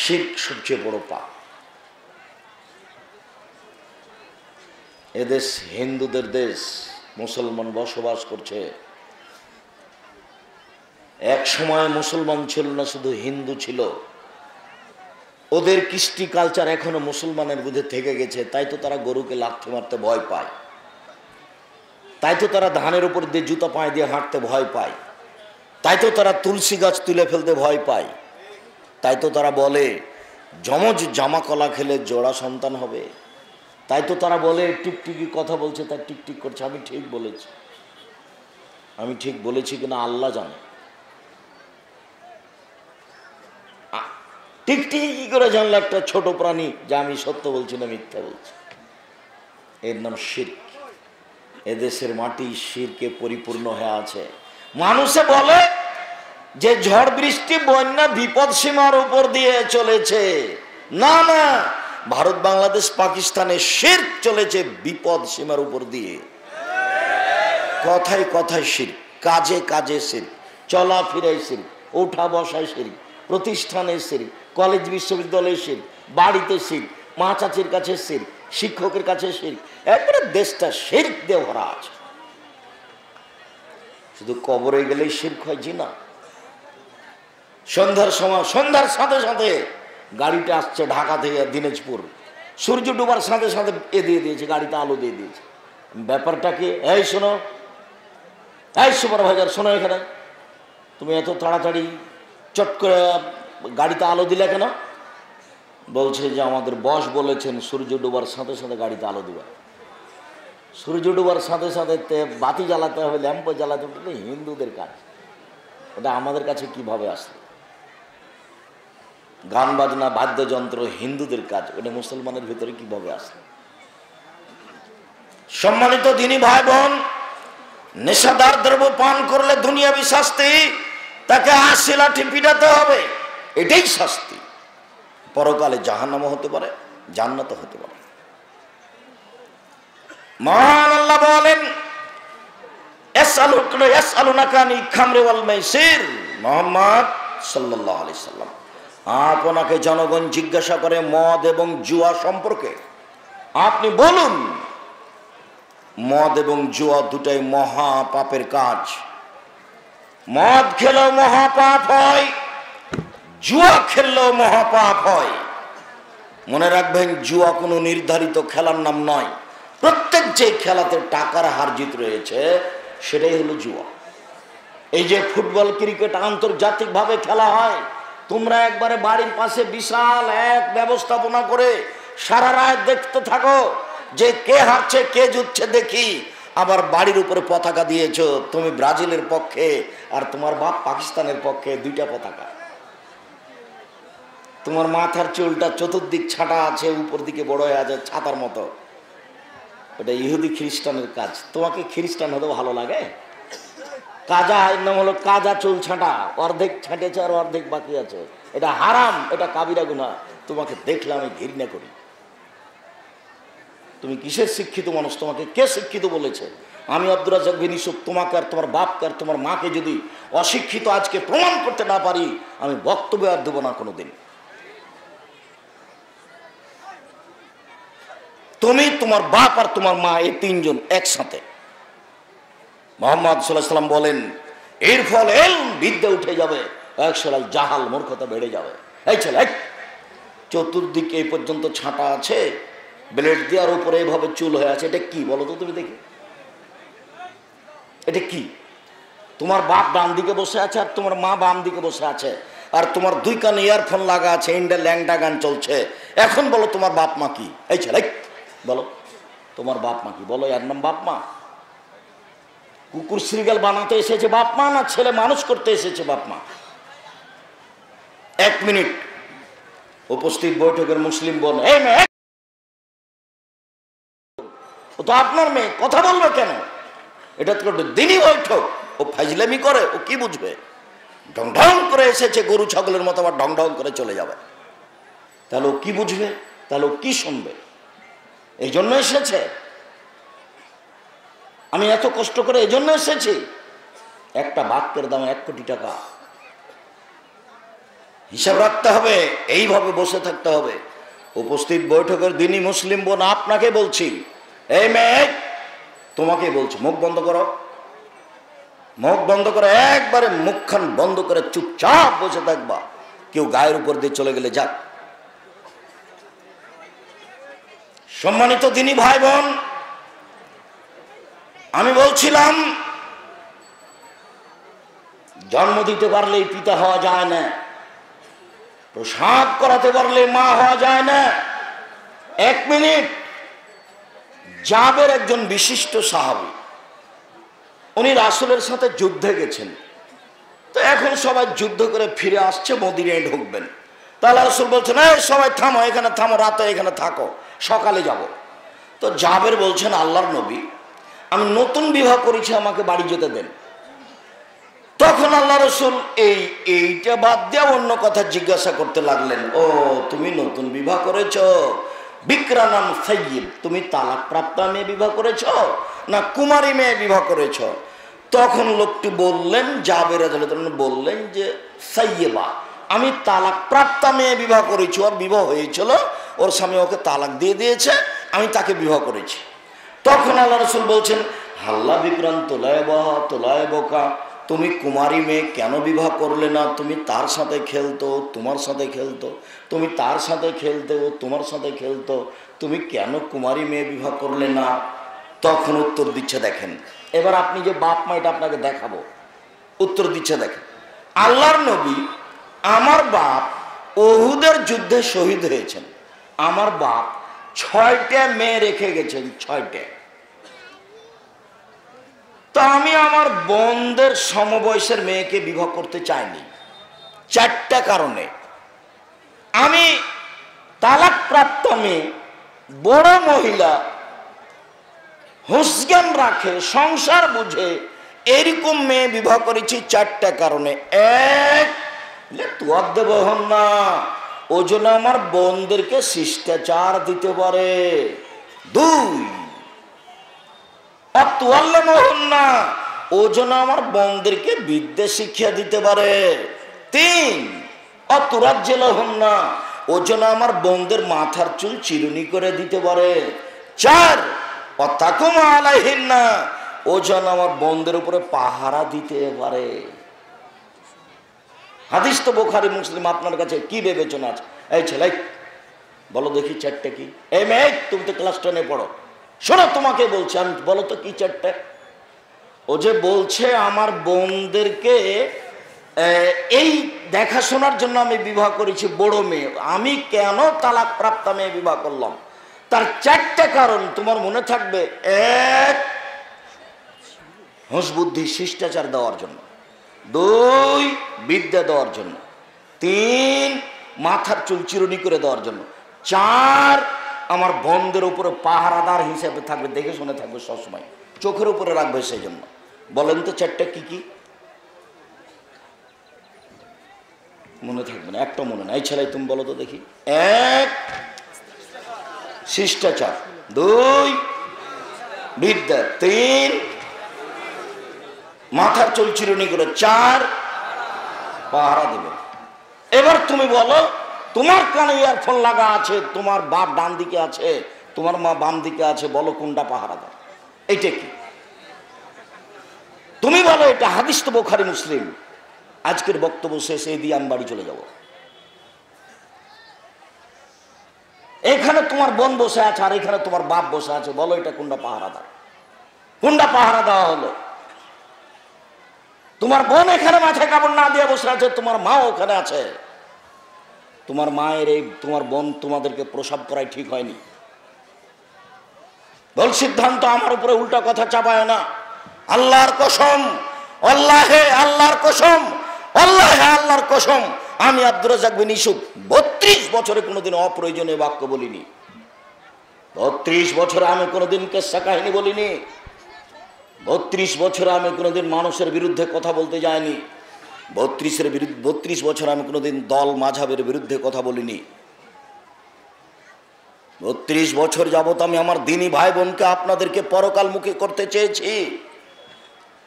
শিরক সবচেয়ে বড় পাপ। এদেশ হিন্দুদের দেশ, মুসলমান বসবাস করছে। এক সময় মুসলমান ছিল না, শুধু হিন্দু ছিল। ওদের কৃষ্টি কালচার এখনো মুসলমানের মধ্যে থেকে গেছে। তাই তো তারা গরুকে লাথি মারতে ভয় পায়, তাই তো তারা ধানের উপর দিয়ে জুতা পায়ে দিয়ে হাঁটতে ভয় পায়, তাই তো তারা তুলসী গাছ তুলে ফেলতে ভয় পায়, তাই তো তারা বলে যমজ জামা কলা খেলে জোড়া সন্তান হবে, তাই তো তারা বলে টিকটিকি কথা বলছে তার টিকটিক করছে। আমি ঠিক বলেছি, আমি ঠিক বলেছি কিনা আল্লাহ জানে। টিকটিকি কি করে জানলো একটা ছোট প্রাণী যে আমি সত্য বলছি না মিথ্যা বলছি? এর নাম শিরক। এদেশের মাটি শিরকে পরিপূর্ণ হয়ে আছে। মানুষে বলে যে ঝড় বৃষ্টি বন্যা বিপদ সীমার উপর দিয়ে চলেছে। না না, ভারত বাংলাদেশ পাকিস্তানে শিরক চলেছে বিপদ সীমার উপর দিয়ে। কথায় কথায় শিরক, কাজে কাজে শিরক, চলাফেরায় শিরক, ওঠা বসায় শিরক, প্রতিষ্ঠানে শিরক, কলেজ বিশ্ববিদ্যালয়ে শিরক, বাড়িতে শিরক, মা চাচির কাছে শিরক, শিক্ষকের কাছে শিরক। একবারে দেশটা শিরক দিয়ে ভরা আছে। শুধু কবরে গেলেই শিরক হয় জি না। সন্ধ্যার সময়, সন্ধ্যার সাথে সাথে গাড়িটা আসছে ঢাকা থেকে দিনাজপুর, সূর্য ডুবার সাথে সাথে এ দিয়ে দিয়েছে, গাড়িতে আলো দিয়ে দিয়েছে। ব্যাপারটা কি? এই শোনো, এই সুপারভাইজার শোনো, এখানে তুমি এত তাড়াতাড়ি চট করে গাড়িতে আলো দিলে কেন? বলছে যে আমাদের বস বলেছেন সূর্য ডুবার সাথে সাথে গাড়িতে আলো দিবা। সূর্য ডুবার সাথে সাথে বাতি জ্বালাতে হবে, ল্যাম্প জ্বালাতে হবে, হিন্দুদের কাজ। ওটা আমাদের কাছে কিভাবে আসলো? গান বাজনা বাদ্যযন্ত্র হিন্দুদের কাজ, ওটা মুসলমানের ভিতরে কিভাবে আসলো? সম্মানিত দিনী ভাই বোন, নেশাদার দ্রব্য পান করলে দুনিয়াবি শাস্তি, তাকে ৮০ লাঠি পিটাতে হবে, এটাই শাস্তি। পরকালে জাহান্নামও হতে পারে, জান্নাতও হতে পারে। মহান আল্লাহ বলেন ইয়াসআলুনাকা আনিল খামরি ওয়াল মাইসির, মুহাম্মদ সাল্লাল্লাহু আলাইহি সাল্লাম, আপনাকে জনগণ জিজ্ঞাসা করে মদ এবং জুয়া সম্পর্কে। আপনি বলুন মদ এবং জুয়া দুটাই মহা পাপের কাজ। মদ খেলেও মহাপাপ হয়, জুয়া খেললেও মহাপাপ হয়। মনে রাখবেন, জুয়া কোনো নির্ধারিত খেলার নাম নয়। প্রত্যেক যে খেলাতে টাকার হার জিত রয়েছে সেটাই হলো জুয়া। এই যে ফুটবল ক্রিকেট আন্তর্জাতিকভাবে খেলা হয়, তোমরা একবারে বাড়ির পাশে বিশাল এক ব্যবস্থাপনা করে সারা রাত দেখতে থাকো যে কে হারছে কে জিতছে দেখি। আবার বাড়ির উপরে পতাকা দিয়েছ, তুমি ব্রাজিলের পক্ষে আর তোমার বাপ পাকিস্তানের পক্ষে, দুইটা পতাকা। তোমার মাথার চুলটা চতুর্দিক ছাটা আছে, উপর দিকে বড় হয়ে আছে ছাতার মতো। এটা ইহুদি খ্রিস্টানের কাজ। তোমাকে খ্রিস্টান হতে ভালো লাগে? কাজা, এর নাম হলো কাজা চুল ছাঁটা, অর্ধেক ছাঁটেছে আর অর্ধেক বাকি আছে। এটা হারাম, এটা কাবিরা গুনাহ। তোমাকে দেখলে আমি ঘৃণা করি। তুমি কিসের শিক্ষিত মানুষ? তোমাকে কে শিক্ষিত বলেছে? আমি আব্দুর রাজ্জাক বিন ইউসুফ তোমাকে আর তোমার বাপকে আর তোমার মাকে যদি অশিক্ষিত আজকে প্রমাণ করতে না পারি, আমি বক্তব্য আর দেবো না কোনোদিন। তুমি, তোমার বাপ আর তোমার মা, এই তিনজন একসাথে। মুহাম্মদ সাল্লাল্লাহু আলাইহি ওয়াসাল্লাম বলেন এর ফল বিদ্যা উঠে যাবে, একশাল জাহাল মূর্খতা বেড়ে যাবে। এই ছেলে, চতুর্দিকে এই পর্যন্ত ছাঁটা আছে, ব্লেড দেওয়ার উপরে এভাবে চুল হয়ে আছে, এটা কি বলো তো তুমি দেখি? এটা কি? তোমার বাপ ডান দিকে বসে আছে আর তোমার মা বাম দিকে বসে আছে, আর তোমার দুই কানে ইয়ারফোন লাগা আছে, ইন্ডিয়া ল্যাংটা গান চলছে। এখন বলো তোমার বাপ মা কি? এই ছেলে বলো তোমার বাপ মা কি? বলো, এর নাম বাপ মা? কুকুর শ্রীগাল বানাতে এসেছে বাপ মা, না ছেলে মানুষ করতে এসেছে বাপ মা? 1 মিনিট উপস্থিত বৈঠকের মুসলিম বোন, এই মেয়ে, ও তো আপনার মেয়ে, কথা বলবে কেন? এটা তো দিনই বৈঠক, ও ফাইজলামি করে, ও কি বুঝবে? ঢং ঢং করে এসেছে গরু ছাগলের মতো, আবার ঢং ঢং করে চলে যাবে। তাহলে ও কি বুঝবে? তাহলে ও কি শুনবে? এই জন্য এসেছে। আমি এত কষ্ট করে এই জন্য এসেছি। একটা বাক্যের দাম 1 কোটি টাকা। হিসাব রাখতে হবে, এইভাবে বসে থাকতে হবে। উপস্থিত বৈঠকের দিনই মুসলিম বোন আপনাকে বলছি, এই মেয়ে তোমাকে বলছি, মুখ বন্ধ করো, মুখ বন্ধ করে, একবারে মুখখান বন্ধ করে চুপচাপ বসে থাকবা। কেউ গায়ের উপর দিয়ে চলে গেলে যাক। সম্মানিত দিনী ভাই বোন, আমি বলছিলাম জন্ম দিতে পারলেই পিতা হওয়া যায় না, প্রসাব করাতে পারলে মা হওয়া যায় না। 1 মিনিট, জাবের একজন বিশিষ্ট সাহাবী, উনি রাসূলের সাথে যুদ্ধে গেছেন। তো এখন সবাই যুদ্ধ করে ফিরে আসছে, মদিনায় ঢুকবেন। তাহলে রাসূল বলছেন, এই সবাই থামো, এখানে থামো, রাতে এখানে থাকো, সকালে যাব। তো জাবের বলছেন, আল্লাহর নবী, আমি নতুন বিবাহ করেছি, আমাকে বাড়ি যেতে দেন। তখন আল্লাহ রাসূল এইটা বাদ দিয়ে অন্য কথা জিজ্ঞাসা করতে লাগলেন, ও তুমি নতুন বিবাহ করেছ, বিক্রানাম সাইয়্যিব, তুমি তালাক প্রাপ্ত মেয়ে বিবাহ করেছ না কুমারী মেয়ে বিবাহ করেছ? তখন লোকটি বললেন, জাবের রাদিয়াল্লাহু আনহু বললেন যে সাইয়্যিবা, আমি তালাক প্রাপ্ত মেয়ে বিবাহ করেছি, ওর বিবাহ হয়েছিল, ওর স্বামী ওকে তালাক দিয়ে দিয়েছে, আমি তাকে বিবাহ করেছি। তখন আল্লাহ রাসূল বলছেন, হাল্লা বিক্রান তোলায়বকা, তুমি কুমারী মেয়ে কেন বিবাহ করলে না? তুমি তার সাথে খেলতো, তোমার সাথে খেলতো, তুমি তার সাথে খেলতে, ও তোমার সাথে খেলতো, তুমি কেন কুমারী মেয়ে বিবাহ করলে না? তখন উত্তর দিচ্ছে, দেখেন, এবার আপনি যে বাপ মা, এটা আপনাকে দেখাবো, উত্তর দিচ্ছে দেখেন, আল্লাহর নবী, আমার বাপ উহুদের যুদ্ধে শহীদ হয়েছেন, আমার বাপ 6টা মেয়ে রেখে গেছেন, 6টা। তো আমি আমার বোনদের সমবয়সের মেয়েকে বিবাহ করতে চাইনি 4টা কারণে। আমি তালাক প্রাপ্ত মেয়ে, বড় মহিলা, হুঁশজ্ঞান রাখে, সংসার বুঝে, এরকম মেয়ে বিবাহ করেছি 4টা কারণে। 1, তুয়ার দেব হন না, ও জন্য আমার বোনদেরকে শিষ্টাচার দিতে পারে। 2, না, ও যেন আমার বোনদেরকে বিদ্যা শিক্ষা দিতে পারে। 3, অতুরাজ্জেল হন না, ও যেন আমার বোনদের মাথার চুল চিরুনি করে দিতে পারে। 4, অতাকুম আলাইহিন না, ও যেন আমার বোনদের উপরে পাহারা দিতে পারে। হাদিস তো বুখারী মুসলিম, আপনার কাছে কি বিবেচনা আছে? এই ছেলে বলো দেখি 4টা কি? এই মেয়ে, তুমি তো ক্লাস 10-এ পড়ো, শোনো তোমাকে বলছি আমি, বলো তো কি 4টা? ও যে বলছে আমার বোনদেরকে এই দেখাশোনার জন্য আমি বিবাহ করেছি বড় মেয়ে, আমি কেন তালাক প্রাপ্ত মেয়ে বিবাহ করলাম? তার 4টা কারণ তোমার মনে থাকবে। 1, হুঁশ বুদ্ধি শিষ্টাচার দেওয়ার জন্য। 2, বিদ্যা দেওয়ার জন্য। 3, মাথার চুল চিরুনি করে দেওয়ার জন্য। 4, আমার বোনদের উপরে পাহারাদার হিসেবে থাকবে, দেখে শুনে থাকবে, সবসময় চোখের উপরে রাখবে। সেই জন্য বলেন তো 4টা কি কি? মনে থাকবে না, একটা মনে নাই। ছেলে তুমি বলো তো দেখি। 1, শিষ্টাচার। 2, বিদ্যা। 3, মাথার চুল চিরুনি করে। 4, পাহারা দেবে। এবার তুমি বলো, তোমার কানে ইয়ারফোন লাগা আছে, তোমার বাপ ডান দিকে আছে, তোমার মা বাম দিকে আছে, বলো কোনটা পাহারাদার? এইটা কি? তুমি বলো এটা। হাদিস তো বুখারী মুসলিম। আজকের বক্তব্য শেষে দিয়ে আমি বাড়ি চলে যাব। এখানে তোমার বোন বসে আছে আর এখানে তোমার বাপ বসে আছে, বলো এটা কোনটা পাহারাদার? কোনটা পাহারা দেওয়া হলো? তোমার বোন এখানে মাথায় কাপড় না দিয়ে বসে আছে, তোমার মা ওখানে আছে। তোমার মায়ের এই, তোমার বোন তোমাদেরকে প্রসব করাই ঠিক হয়নি। বল সিদ্ধান্ত আমার উপরে উল্টা কথা চাপায় না। আল্লাহর কসম, আল্লাহে আল্লাহর কসম, আল্লাহে আল্লাহর কসম, আমি আব্দুর রাজ্জাক বিন ইউসুফ 32 বছরে কোনোদিন অপ্রয়োজনীয় বাক্য বলিনি। 32 বছরে আমি কোনোদিন কেসা কাহিনী বলিনি। 32 বছরে আমি কোনোদিন মানুষের বিরুদ্ধে কথা বলতে যাইনি। 32 বছর আমি কোনোদিন দল মাঝাবের বিরুদ্ধে কথা বলিনি। 32 বছর যাবত আমি আমার দিনী ভাই বোনকে, আপনাদেরকে পরকালমুখী করতে চেয়েছি।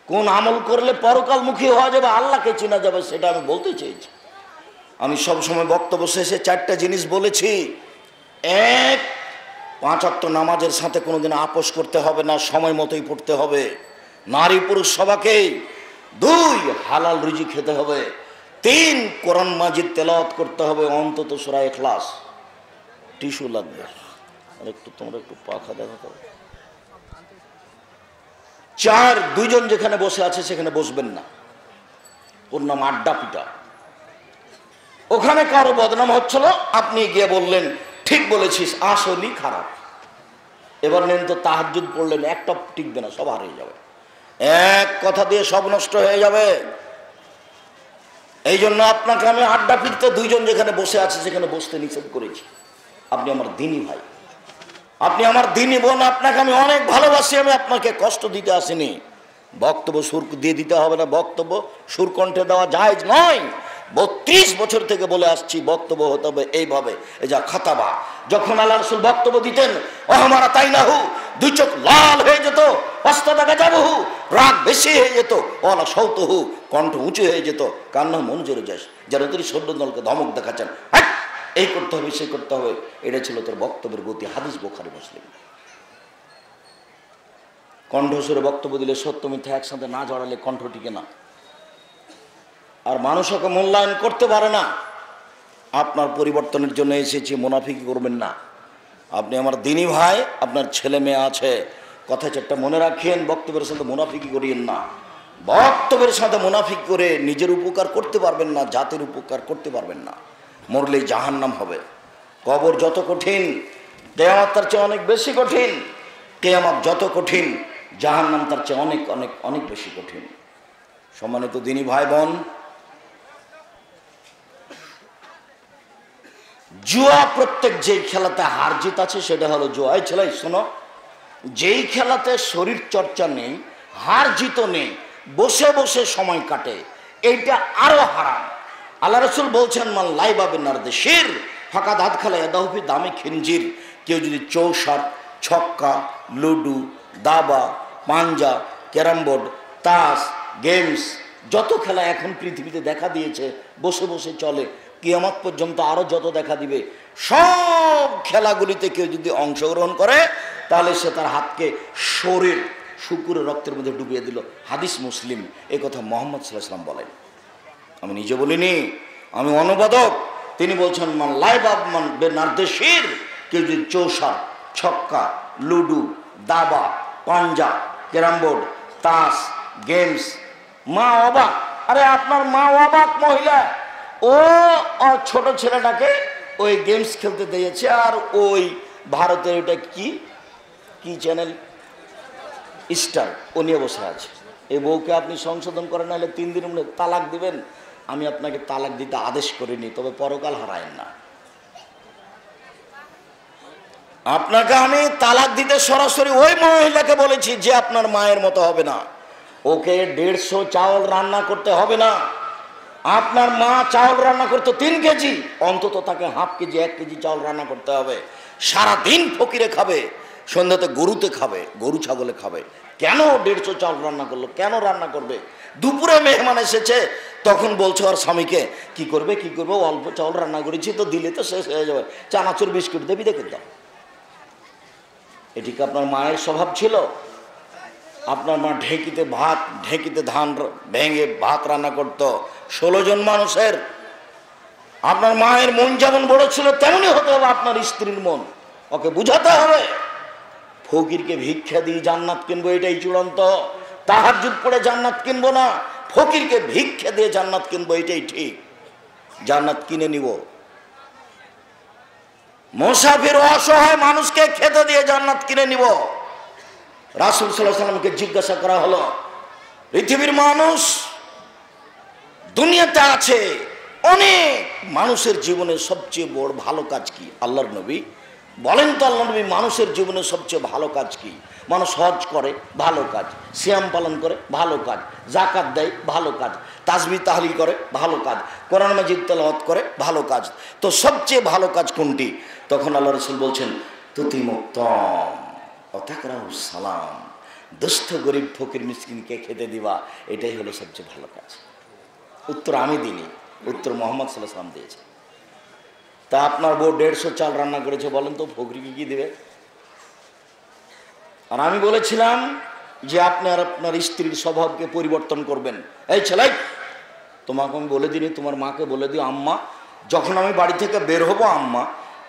কোন আমল করলে পরকালমুখী হওয়া যাবে, আল্লাহকে চেনা যাবে, সেটা আমি বলতে চেয়েছি। আমি সবসময় বক্তব্য শেষে চারটা জিনিস বলেছি। এক, 5 ওয়াক্ত নামাজের সাথে কোনোদিন আপোষ করতে হবে না, সময় মতোই পড়তে হবে, নারী পুরুষ সবাকেই। 2, হালাল রুজি খেতে হবে। 3, কোরআন মাজিদ তেলাওয়াত করতে হবে, অন্তত সূরা ইখলাস। টিস্যু লাগবে আর একটু, তোমরা একটু পাখা দেখাতে হবে। 4, 2 জন যেখানে বসে আছে সেখানে বসবেন না, ওর নাম আড্ডা পিটা। ওখানে কারো বদনাম হচ্ছিল, আপনি গিয়ে বললেন ঠিক বলেছিস, আসলেই খারাপ। এবার নেন তো তাহাজ্জুদ পড়লেন, একটা টিকবে না, সব হারিয়ে যাবে। এক কথা দিয়ে সব নষ্ট হয়ে যাবে। এই জন্য আপনাকে আমি আড্ডা পিটতে 2 জন যেখানে বসে আছে সেখানে বসতে নিষেধ করেছি। আপনি আমার দিনী ভাই, আপনি আমার দিনী বোন, আপনাকে আমি অনেক ভালোবাসি, আমি আপনাকে কষ্ট দিতে আসিনি। বক্তব্য সুর দিয়ে দিতে হবে না, বক্তব্য সুর কণ্ঠে দেওয়া জায়েজ নয়। 32 বছর থেকে বলে আসছি বক্তব্য হতে হবে এইভাবে। এই যা খাতাবা, যখন আল্লাহ রাসূল বক্তব্য দিতেন, ওহমারা তাই না হু, 2 চোখ লাল হয়ে যেত, অস্তা দেখা যাবো হু, রাগ বেশি হয়ে যেত, অলা সৌত হু, কণ্ঠ উঁচু হয়ে যেত, কান্না মন জোরে যাস, যেন তিনি সৈন্যদলকে ধমক দেখাচ্ছেন, এই করতে হবে সেই করতে হবে। এটা ছিল তোর বক্তব্যের গতি। হাদিস বুখারী মুসলিম। কণ্ঠস্বরে বক্তব্য দিলে সত্য মিথ্যা একসাথে না জড়ালে কণ্ঠ টিকে না, আর মানুষকে মূল্যায়ন করতে পারে না। আপনার পরিবর্তনের জন্য এসেছি, মুনাফিকি করবেন না। আপনি আমার দিনী ভাই, আপনার ছেলে মেয়ে আছে, কথা চারটা মনে রাখেন, বক্তব্যের সাথে মুনাফিকি করিয়েন না। বক্তব্যের সাথে মুনাফিক করে নিজের উপকার করতে পারবেন না, জাতির উপকার করতে পারবেন না। মরলেই জাহান্নাম হবে। কবর যত কঠিন, কিয়ামত তার চেয়ে অনেক বেশি কঠিন। কিয়ামত যত কঠিন, জাহান্নাম তার চেয়ে অনেক অনেক অনেক বেশি কঠিন। সম্মানিত দিনী ভাই বোন, জুয়া, প্রত্যেক যেই খেলাতে হার জিত আছে সেটা হলো জুয়া। এই ছেলে শোনো, যেই খেলাতে শরীর চর্চা নেই, হার জিত নেই, বসে বসে সময় কাটে, এইটা আরো হারাম। আল্লাহ রাসূল বলছেন, মান লাইবা বিনারদেশির ফাঁকা দাঁত খেলা এদাহফি দামে খিনজির। কেউ যদি চৌসার, ছক্কা, লুডু, দাবা, পাঞ্জা, ক্যারাম বোর্ড, তাস, গেমস, যত খেলা এখন পৃথিবীতে দেখা দিয়েছে বসে বসে চলে, কিয়ামত পর্যন্ত আরো যত দেখা দিবে, সব খেলাগুলিতে কেউ যদি অংশগ্রহণ করে তাহলে সে তার হাতকে শরীর শুকুরের রক্তের মধ্যে ডুবিয়ে দিল। হাদিস মুসলিম। এই কথা মুহাম্মদ সাল্লাল্লাহু আলাইহি ওয়াসাল্লাম বলেন, আমি নিজে বলিনি, আমি অনুবাদক। তিনি বলছেন, মান লাইবা মান বিনারদেশির, কেউ যদি চৌসার, ছক্কা, লুডু, দাবা, পাঞ্জা, ক্যারাম বোর্ড, তাস, গেমস। মা অবাক, আরে আপনার মা অবাক মহিলা, ও ছোট ছেলেটাকে ওই গেমস খেলতে দিয়েছে, আর ওই ভারতের ওটা কি কি চ্যানেল, স্টার, ও নিয়ে বসে আছে। এই বউকে আপনি সংশোধন করেন, নাহলে 3 দিনের মধ্যে তালাক দিবেন। আমি আপনাকে তালাক দিতে আদেশ করিনি, তবে পরকাল হারায়েন না। আপনাকে আমি তালাক দিতে সরাসরি ওই মহিলাকে বলেছি যে আপনার মায়ের মতো হবে না। ওকে 150 চাউল রান্না করতে হবে না। আপনার মা চাউল রান্না করতে 3 কেজি, অন্তত তাকে হাফ কেজি 1 কেজি চাউল রান্না করতে হবে। সারাদিন ফকিরে খাবে, সন্ধ্যাতে গরুতে খাবে, গরু ছাগলে খাবে। কেন 150 চাউল রান্না করলো? কেন রান্না করবে? দুপুরে মেহমান এসেছে, তখন বলছে ওর স্বামীকে, কি করবে কি করবে, অল্প চাউল রান্না করেছি তো, দিলে তো শেষ হয়ে যাবে, চানাচুর বিস্কুট দেবি দেখে দাও। এটি কি আপনার মায়ের স্বভাব ছিল? আপনার মা ঢেঁকিতে ধান ভেঙে ভাত রান্না করত 16 জন মানুষের। আপনার মায়ের মন যেমন বড় ছিল তেমনই হতে হবে আপনার স্ত্রীর মন। ওকে বুঝাতে হবে, ফকিরকে ভিক্ষা দিয়ে জান্নাত কিনবো এটাই চূড়ান্ত। তাহাজ্জুদ পড়ে জান্নাত কিনবো না, ফকিরকে ভিক্ষা দিয়ে জান্নাত কিনবো এটাই ঠিক। জান্নাত কিনে নিব। মুসাফির অসহায় মানুষকে খেতে দিয়ে জান্নাত কিনে নিব। রাসূল সাল্লাল্লাহু আলাইহি ওয়াসাল্লামকে জিজ্ঞাসা করা হলো, পৃথিবীর মানুষ দুনিয়াতে আছে অনেক, মানুষের জীবনে সবচেয়ে বড় ভালো কাজ কি? আল্লাহর নবী বলেন তো, আল্লাহর নবী মানুষের জীবনে সবচেয়ে ভালো কাজ কি? মানুষ হজ করে, ভালো কাজ। সিয়াম পালন করে, ভালো কাজ। যাকাত দেয়, ভালো কাজ। তাসবিহ তাহলিল করে, ভালো কাজ। কোরআন মাজিদ তেলাওয়াত করে, ভালো কাজ। তো সবচেয়ে ভালো কাজ কোনটি? তখন আল্লাহ রাসূল বলছেন, তুতিমুত্তাম ওয়াতাকরাহু সালাম, দুস্থ গরিব ফকির মিসকিনকে খেতে দিবা, এটাই হলো সবচেয়ে ভালো কাজ। উত্তর আমি দিইনি, উত্তর মোহাম্মদ সাল্লাল্লাহু আলাইহি ওয়াসাল্লাম দিয়েছে। তা আপনার বউ 150 চাল রান্না করেছে, বলেন তো ফকিরকে কি দেবে? আর আমি বলেছিলাম যে আপনি আর আপনার স্ত্রীর স্বভাবকে পরিবর্তন করবেন। এই ছেলে, তোমাকে আমি বলে দিই, তোমার মাকে বলে দিও, আম্মা যখন আমি বাড়ি থেকে বের হবো আম্মা,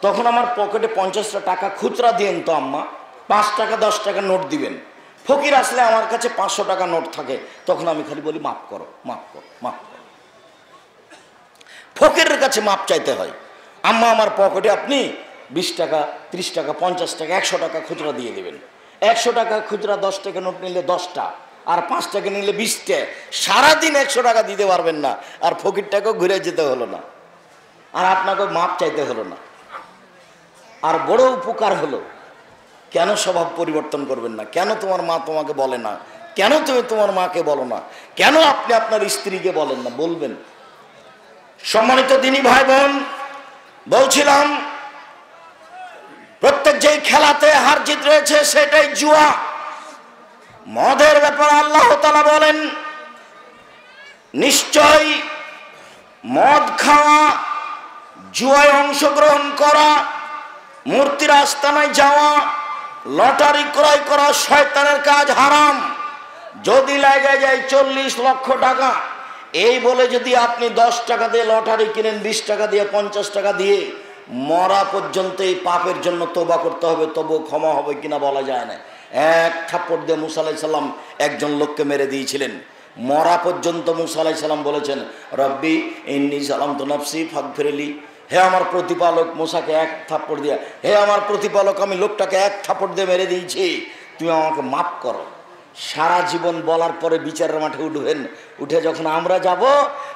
তখন আমার পকেটে 50টা টাকা খুচরা দিয়েন তো আম্মা, 5 টাকা 10 টাকা নোট দিবেন। ফকির আসলে আমার কাছে 500 টাকা নোট থাকে, তখন আমি খালি বলি মাফ করো, মাফ করো, মাফ করো। ফকিরের কাছে মাপ চাইতে হয়। আম্মা আমার পকেটে আপনি 20 টাকা 30 টাকা 50 টাকা 100 টাকা খুচরা দিয়ে দেবেন। 100 টাকা খুচরা 10 টাকা নোট নিলে 10টা, আর 5 টাকা নিলে 20টা। সারাদিন 100 টাকা দিতে পারবেন না, আর ফকিরটাকেও ঘুরে যেতে হলো না, আর আপনাকে মাপ চাইতে হলো না। আর বড় উপকার হলো। কেন স্বভাব পরিবর্তন করবেন না? কেন তোমার মা তোমাকে বলে না? কেন তুমি তোমার মাকে বলো না? কেন আপনি আপনার স্ত্রীকে বলেন না? বলবেন। সম্মানিত দিনী ভাই বোন, বলছিলাম প্রত্যেক যেই খেলাতে হার জিত রয়েছে সেটাই জুয়া। মদের ব্যাপারে আল্লাহ তাআলা বলেন, নিশ্চয় মদ খাওয়া, জুয়ায় অংশগ্রহণ করা, মূর্তির আস্তানায় যাওয়া, লটারি ক্রয় করা শয়তানের কাজ, হারাম। যদি লাগে যায় 40 লক্ষ টাকা, এই বলে যদি আপনি 10 টাকা দিয়ে লটারি কিনেন, 20 টাকা দিয়ে 50 টাকা দিয়ে, মরা পর্যন্ত এই পাপের জন্য তওবা করতে হবে, তবু ক্ষমা হবে কিনা বলা যায় না। এক থাপ্পড় দিয়ে মুসা আলাইহিস সালাম একজন লোককে মেরে দিয়েছিলেন। মরা পর্যন্ত মুসা আলাইহিস সালাম বলেছেন, রব্বি ইন্নী যালামতু নাফসি ফাগফিরলি, হে আমার প্রতিপালক। মুসাকে এক থাপ্পড় দিয়ে, হে আমার প্রতিপালক, আমি লোকটাকে এক থাপ্পড় দিয়ে মেরে দিয়েছি, তুমি আমাকে মাফ করো। সারা জীবন বলার পরে বিচারের মাঠে উঠবেন। উঠে যখন আমরা যাব,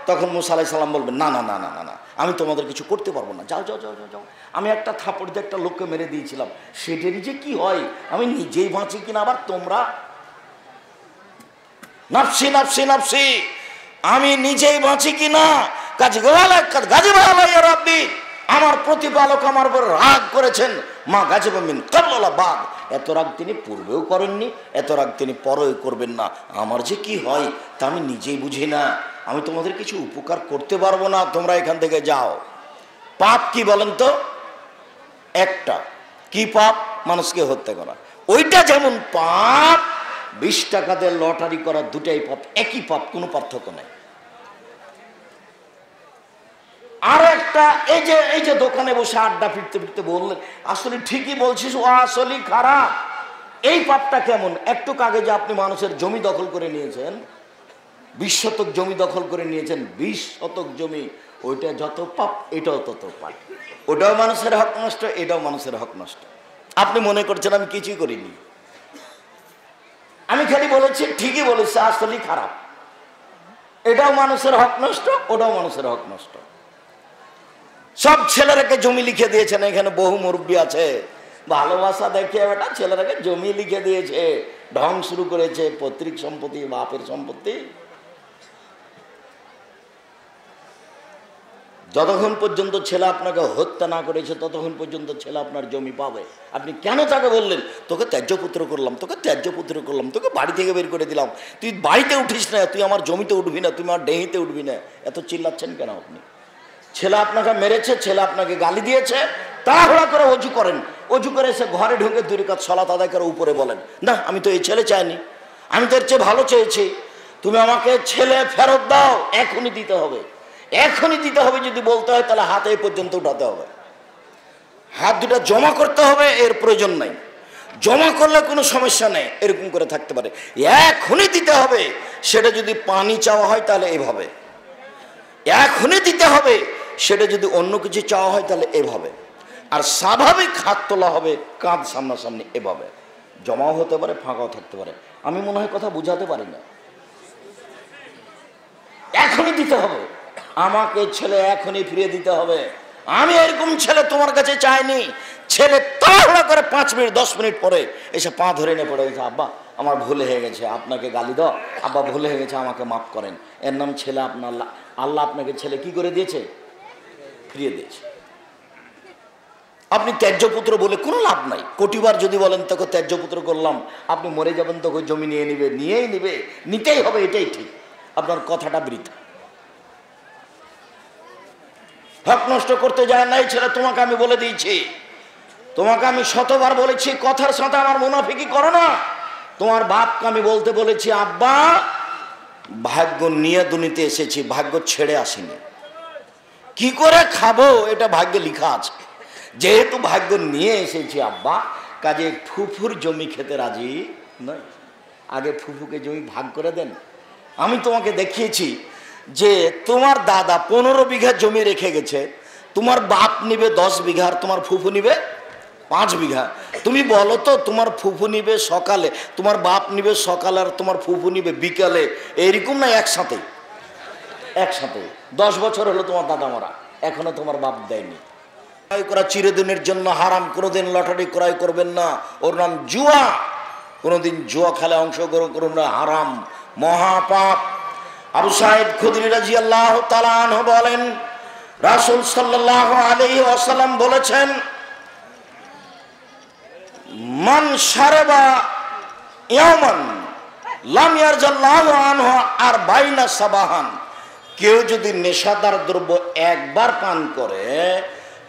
তখন মুসা আলাইহিস সালাম বলবেন, না না না না না না, আমি তোমাদের কিছু করতে পারবো না, যাও যাও যাও যাও যাও। আমি একটা থাপ্পড় দিয়ে একটা লোককে মেরে দিয়েছিলাম, সেটারই যে কি হয়, আমি নিজেই বাঁচি কিনা, আবার তোমরা নাফসি নাফসি নাফসি, আমি নিজেই বাঁচি কিনা। আমার প্রতিপালক আমার উপর রাগ করেছেন, মা গাজবামিন কাবলা বাদ, এত রাগ তিনি পূর্বেও করেননি, এত রাগ তিনি পরেও করবেন না। আমার যে কি হয় তা আমি নিজেই বুঝি না, আমি তোমাদের কিছু উপকার করতে পারবো না, তোমরা এখান থেকে যাও। পাপ কি বলেন তো? একটা কি পাপ? মানুষকে হত্যা করা। ওইটা যেমন পাপ, 20 টাকা দিয়ে লটারি করা, দুটাই পাপ, একই পাপ, কোনো পার্থক্য নাই। আর একটা, এই যে দোকানে বসে আড্ডা ফিরতে ফিরতে বললেন, আসলে ঠিকই বলছিস, ও আসলে খারাপ। এই পাপটা কেমন? একটু আগে যে আপনি মানুষের জমি দখল করে নিয়েছেন, 20 শতক জমি দখল করে নিয়েছেন, 20 শতক জমি, ওইটা যত পাপ এটাও তত পাপ। ওটাও মানুষের হক নষ্ট, এটাও মানুষের হক নষ্ট। আপনি মনে করছেন আমি কিছুই করিনি, আমি খালি বলেছি, ঠিকই বলেছে, আসলেই খারাপ। এটাও মানুষের হক নষ্ট, ওটাও মানুষের হক নষ্ট। সব ছেলেরাকে জমি লিখে দিয়েছেন, এখানে বহু মুরব্বী আছে, ভালোবাসা দেখিয়ে বেটা ছেলেরাকে জমি লিখে দিয়েছে, ঢং শুরু করেছে, পৈতৃক সম্পত্তি, বাপের সম্পত্তি। যতক্ষণ পর্যন্ত ছেলে আপনাকে হত্যা না করেছে, ততক্ষণ পর্যন্ত ছেলে আপনার জমি পাবে। আপনি কেন তাকে বললেন, তোকে ত্যায্যপুত্র করলাম, তোকে ত্যায্যপুত্র করলাম, তোকে বাড়ি থেকে বের করে দিলাম, তুই বাড়িতে উঠিস না, তুই আমার জমিতে উঠবি না, তুই আমার ডেহিতে উঠবি না, এত চিল্লাচ্ছেন কেন আপনি? ছেলে আপনাকে মেরেছে, ছেলে আপনাকে গালি দিয়েছে, তাড়াহুড়া করে অজু করেন, অজু করে এসে ঘরে ঢুকে 2 রাকাত সালাত আদায় করে উপরে বলেন, না আমি তো এই ছেলে চাইনি, আমি তো এর চেয়ে ভালো চেয়েছি, তুমি আমাকে ছেলে ফেরত দাও, এখনই দিতে হবে, এখনই দিতে হবে। যদি বলতে হয় তাহলে হাতে এই পর্যন্ত উঠাতে হবে, হাত দুটা জমা করতে হবে, এর প্রয়োজন নাই, জমা করলে কোনো সমস্যা নেই, এরকম করে থাকতে পারে, এখনই দিতে হবে। সেটা যদি পানি চাওয়া হয় তাহলে এভাবে, এখনই দিতে হবে। সেটা যদি অন্য কিছু চাওয়া হয় তাহলে এভাবে, আর স্বাভাবিক হাত তোলা হবে, কাঁধ সামনাসামনি, এভাবে। জমাও হতে পারে, ফাঁকাও থাকতে পারে। আমি মনে হয় কথা বুঝাতে পারি না। এখনই দিতে হবে, আমাকে ছেলে এখনই ফিরিয়ে দিতে হবে। আমি এরকম ছেলে তোমার কাছে চাইনি। ছেলে তাড়াহুড়া করে 5 মিনিট 10 মিনিট পরে এসে পা ধরে নিয়ে পড়ে গেছে, আব্বা আমার ভুল হয়ে গেছে, আপনাকে গালি দাও, আব্বা ভুল হয়ে গেছে, আমাকে মাফ করেন। এর নাম ছেলে। আপনার আল্লাহ আপনাকে ছেলে কি করে দিয়েছে? ফিরিয়ে দিয়েছে। আপনি ত্যায্যপুত্র বলে কোনো লাভ নাই। কোটিবার যদি বলেন তোকে ত্যায্যপুত্র করলাম, আপনি মরে যাবেন, তোকে জমি নিয়ে নিবে, নিয়েই নিবে, নিতেই হবে, এটাই ঠিক। আপনার কথাটা বৃথা। হক নষ্ট করতে যায় নাই ছেলে, তোমাকে আমি বলে দিয়েছি, তোমাকে আমি শতবার বলেছি, কথার সাথে আমার মুনাফিকি করো না। তোমার বাপকে আমি বলতে বলেছি, আব্বা ভাগ্য নিয়ে দুনিতে এসেছি, ভাগ্য ছেড়ে আসিনি। কি করে খাবো এটা ভাগ্যে লেখা আছে। যেহেতু ভাগ্য নিয়ে এসেছি আব্বা, কাজে ফুফুর জমি খেতে রাজি নয়। আগে ফুফুকে জমি ভাগ করে দেন। আমি তোমাকে দেখিয়েছি যে তোমার দাদা 15 বিঘা জমি রেখে গেছে, তোমার বাপ নিবে 10 বিঘা আর তোমার ফুফু নিবে 5 বিঘা। তুমি বলো তো, তোমার ফুফু নিবে সকালে, তোমার বাপ নিবে সকালে আর তোমার ফুফু নিবে বিকালে, এরকম না একসাথে? একসাথে 10 বছর হলো তোমার দাদা মারা, এখনো তোমার বাপ দেয়নি। ক্রয় করা চিরদিনের জন্য হারাম। কোনোদিন লটারি ক্রয় করবেন না, ওর নাম জুয়া। কোনোদিন জুয়া খেলায় অংশগ্রহণ করুন না, হারাম, মহাপাপ। আবু সাঈদ খুদরি রাদিয়াল্লাহু তাআলা আনহু বলেন, রাসূল সাল্লাল্লাহু আলাইহি ওয়াসাল্লাম বলেছেন, মান শারাবা ইয়াওমান লাম ইয়ারজাল্লাহু আনহু আর বাইনা সাবাহান। কেউ যদি নেশাদার দ্রব্য একবার পান করে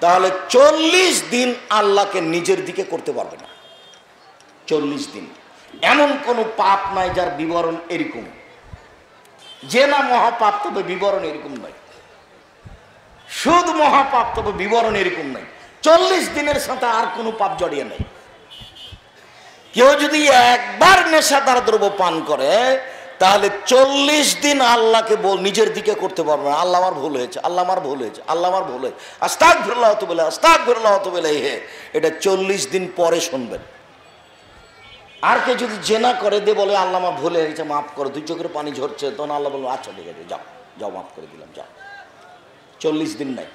তাহলে 40 দিন আল্লাহকে নিজের দিকে করতে পারবে না। 40 দিন। এমন কোন পাপ নাই যার বিবরণ এরকম, যে না মহাপাপ তবে বিবরণ এরকম নয়। শুধু মহাপাপ তবে বিবরণ এরকম নাই। 40 দিনের সাথে আর কোনো পাপ জড়িয়ে নেই। কেউ যদি একবার নেশাদার দ্রব্য পান করে তাহলে 40 দিন আল্লাহকে নিজের দিকে করতে পারবে না। আল্লাহ আমার ভুল হয়েছে, আল্লাহ আমার ভুল হয়েছে, আল্লাহ আমার ভুল হয়েছে, আস্তাগফিরুল্লাহ ওয়া আতুবু ইলাইহি, আস্তাগফিরুল্লাহ ওয়া আতুবু ইলাইহি। এটা 40 দিন পরে শুনবেন। আর কে যদি জেনা করে দে বলে আল্লাহ আমার ভুল হয়েছে, মাফ করো, 2 চোখের পানি ঝরছে, তখন আল্লাহ বলবো আচ্ছা ঠিক আছে, যাও যাও, মাফ করে দিলাম, যাও। 40 দিন নাই।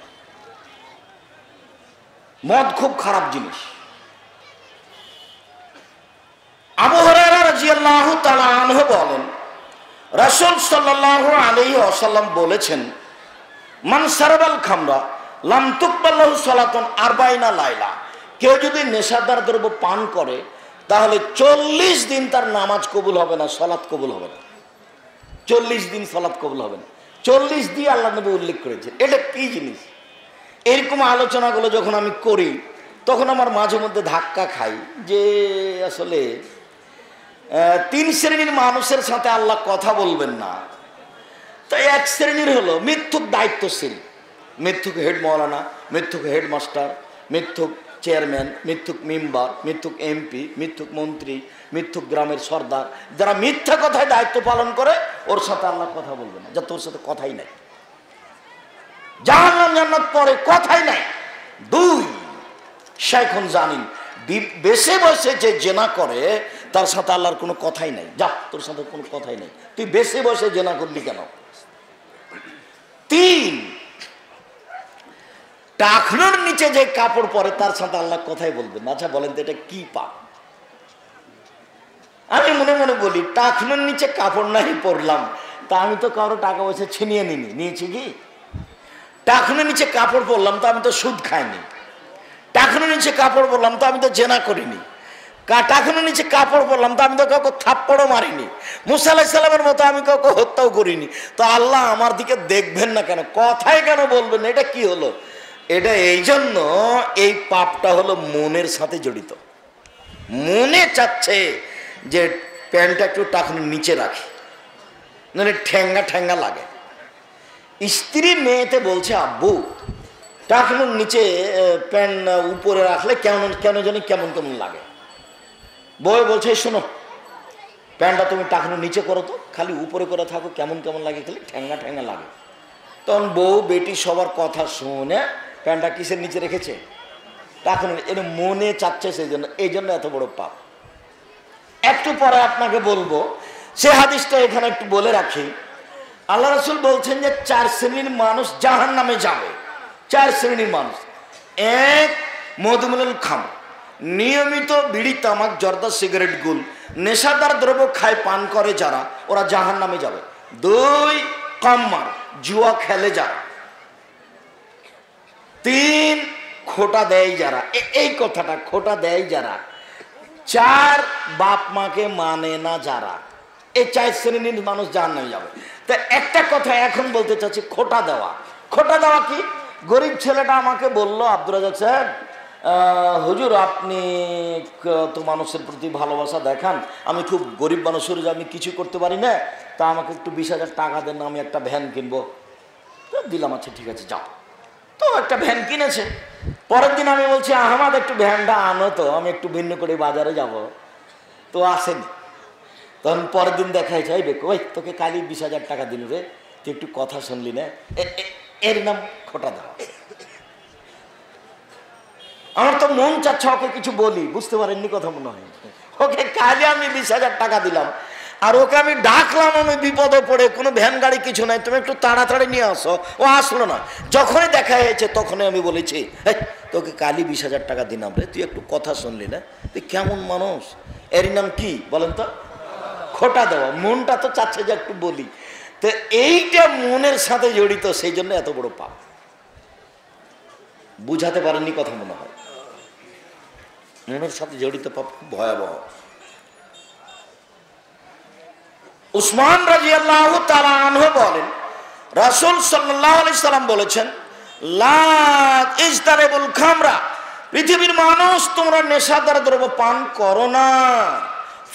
মদ খুব খারাপ জিনিস। আবু হুরায়রা রাদিয়াল্লাহু তাআলা আনহু বলেন, রাসূল সাল্লাল্লাহু আলাইহি ওয়াসাল্লাম বলেছেন, মান শারাবাল খামরা লাম তুকবাল লাহু সালাতুন 40 লাইলা। কেউ যদি নেশাদার দ্রব্য পান করে তাহলে 40 দিন তার নামাজ কবুল হবে না, সালাত কবুল হবে না। 40 দিন সালাত কবুল হবে না। 40 দিয়ে আল্লাহ নবী উল্লেখ করেছেন। এটা কি জিনিস? এরকম আলোচনাগুলো যখন আমি করি তখন আমার মাঝে মধ্যে ধাক্কা খাই যে আসলে 3 শ্রেণীর মানুষের সাথে আল্লাহ কথা বলবেন না। তাই 1 শ্রেণীর হলো মিথ্যুক দায়িত্বশীল, মিথ্যুক হেড মৌলানা, মিথ্যুক হেডমাস্টার, মিথ্যুক চেয়ারম্যান, মিথ্যুক মেম্বার, মিথ্যুক এমপি, মিথ্যুক মন্ত্রী, মিথ্যুক গ্রামের সর্দার, যারা মিথ্যা কথায় দায়িত্ব পালন করে ওর সাথে আল্লাহ কথা বলবে না, যা তোর সাথে কথাই নাই, জাহান্নাম জান্নাত পরে কথাই নাই। 2 শাইখুন জানিন, বেশে বসে যে জেনা করে তার সাথে আল্লাহর কোনো কথাই নাই, যা তোর সাথে কোনো কথাই নাই, তুই বেশে বসে জেনা করলি কেন। 3 টাকনোর নিচে যে কাপড় পরে তার সাথে আল্লাহ কথাই বলবেন। আচ্ছা বলেন তো এটা কি পাপ? আমি মনে মনে বলি, টাকনোর নিচে কাপড় নাই পরলাম, তা আমি তো কারো টাকা পয়সা ছিনিয়ে নিয়েছি কি? টাকনোর নিচে কাপড় পরলাম তো আমি তো সুদ খাইনি। টাকনোর নিচে কাপড় পরলাম তো আমি তো জেনা করিনি। টাকনোর নিচে কাপড় পরলাম তো আমি তো কাউকে থাপ্পড়ও মারিনি। মুসা আলাইহিস সালামের মতো আমি কাউকে হত্যাও করিনি। তো আল্লাহ আমার দিকে দেখবেন না কেন, কথাই কেন বলবেন? এটা কি হলো? এটা এই জন্য, এই পাপটা হলো মনের সাথে জড়িত। মনে চাচ্ছে যে প্যান্টটা একটু টাকনোর নিচে রাখি, নাহলে ঠ্যাঙ্গা ঠ্যাঙ্গা লাগে। স্ত্রী মেয়েতে বলছে, আব্বু টাকনোর নিচে প্যান্ট উপরে রাখলে কেমন কেন জানি কেমন কেমন লাগে। বউ বলছে, শোনো প্যান্টটা তুমি টাকনোর নিচে করো তো, খালি উপরে করে থাকো, কেমন কেমন লাগে, খালি ঠ্যাঙ্গা ঠ্যাঙ্গা লাগে। তখন বউ বেটি সবার কথা শুনে প্যান্টটা কিসের নিচে রেখেছে? টাকনোর। এটা মনে চাচ্ছে সেই জন্য, এই জন্য এত বড় পাপ। একটু পরে আপনাকে বলবো, সে হাদিসটা এখানে একটু বলে রাখি। আল্লাহ রাসূল বলছেন যে 4 শ্রেণীর মানুষ জাহান্নামে যাবে। 4 শ্রেণীর মানুষ। 1 মধুমুল খাম, নিয়মিত বিড়ি তামাক জর্দা সিগারেট গুল নেশাদার দ্রব্য খায় পান করে যারা, ওরা জাহান্নামে যাবে। 2 কাম্মার, জুয়া খেলে যারা। 3 খোটা দেয় যারা, এই কথাটা খোটা দেয় যারা। 4 বাপ মাকে মানে না যারা। এই 4 শ্রেণীর মানুষ জাহান্নামে যাবে। তা একটা কথা এখন বলতে চাচ্ছি, খোটা দেওয়া। খোটা দেওয়া কি? গরিব ছেলেটা আমাকে বলল, আব্দুর রাজ্জাক সাহেব, হুজুর আপনি তো মানুষের প্রতি ভালোবাসা দেখান, আমি খুব গরিব মানুষের, আমি কিছু করতে পারি না, তা আমাকে একটু 20,000 টাকা দেন, আমি একটা ভ্যান কিনবো। তো দিলাম, আচ্ছা ঠিক আছে যাও। তো একটা ভ্যান কিনেছে। পরের দিন আমি বলছি, আহমদ একটু ভ্যানটা আনো তো, আমি একটু ভিন্ন করে বাজারে যাব। তো আসেনি। তখন পরের দিন দেখা যাচ্ছে, এই বেকো, ওই তোকে কালি 20,000 টাকা দিল রে, তুই একটু কথা শুনলি না, এর নাম খোটা দেওয়া। আমার তো মন চাচ্ছে ওকে কিছু বলি, বুঝতে পারেননি কথা মনে হয়। ওকে কাজে আমি 20,000 টাকা দিলাম, আর ওকে আমি ডাকলাম, আমি বিপদে পড়ে, কোনো ভ্যান গাড়ি কিছু নাই, তুমি একটু তাড়াতাড়ি নিয়ে আসো। ও আসলো না। যখনই দেখা হয়েছে তখনই আমি বলেছি, তোকে কালি 20,000 টাকা দিলাম রে, তুই একটু কথা শুনলি না, তুই কেমন মানুষ, এর নাম কি বলেন তো? খোটা দেওয়া। মনটা তো চাচ্ছে যে একটু বলি, তো এইটা মনের সাথে জড়িত, সেই জন্য এত বড় পাপ। বুঝাতে পারেননি কথা মনে হয়। মনের সাথে জড়িত পাপ খুব ভয়াবহ। উসমান রাদিয়াল্লাহু তাআলা আনহু বলেন, রাসূল সাল্লাল্লাহু আলাইহি সাল্লাম বলেছেন, লা ইজতারিবুল খামরা, পৃথিবীর মানুষ তোমরা নেশাদার দ্রব্য পান করো না,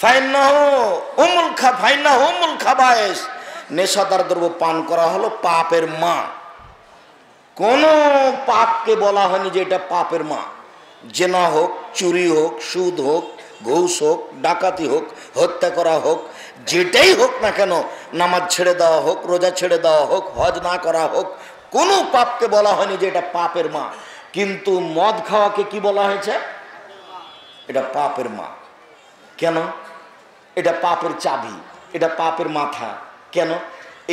ফাইন্নাহু উমুল খাবায়েস, নেশাদার দ্রব্য পান করা হলো পাপের মা। কোন পাপকে বলা হয়নি যে এটা পাপের মা। জেনা হোক, চুরি হোক, সুদ হোক, ঘুষ হোক, ডাকাতি হোক, হত্যা করা হোক, যেটাই হোক না কেন, নামাজ ছেড়ে দেওয়া হোক, রোজা ছেড়ে দেওয়া হোক, হজ না করা হোক, কোনো পাপকে বলা হয়নি যে এটা পাপের মা। কিন্তু মদ খাওয়াকে কি বলা হয়েছে? এটা পাপের মা। কেন? এটা পাপের চাবি, এটা পাপের মাথা। কেন?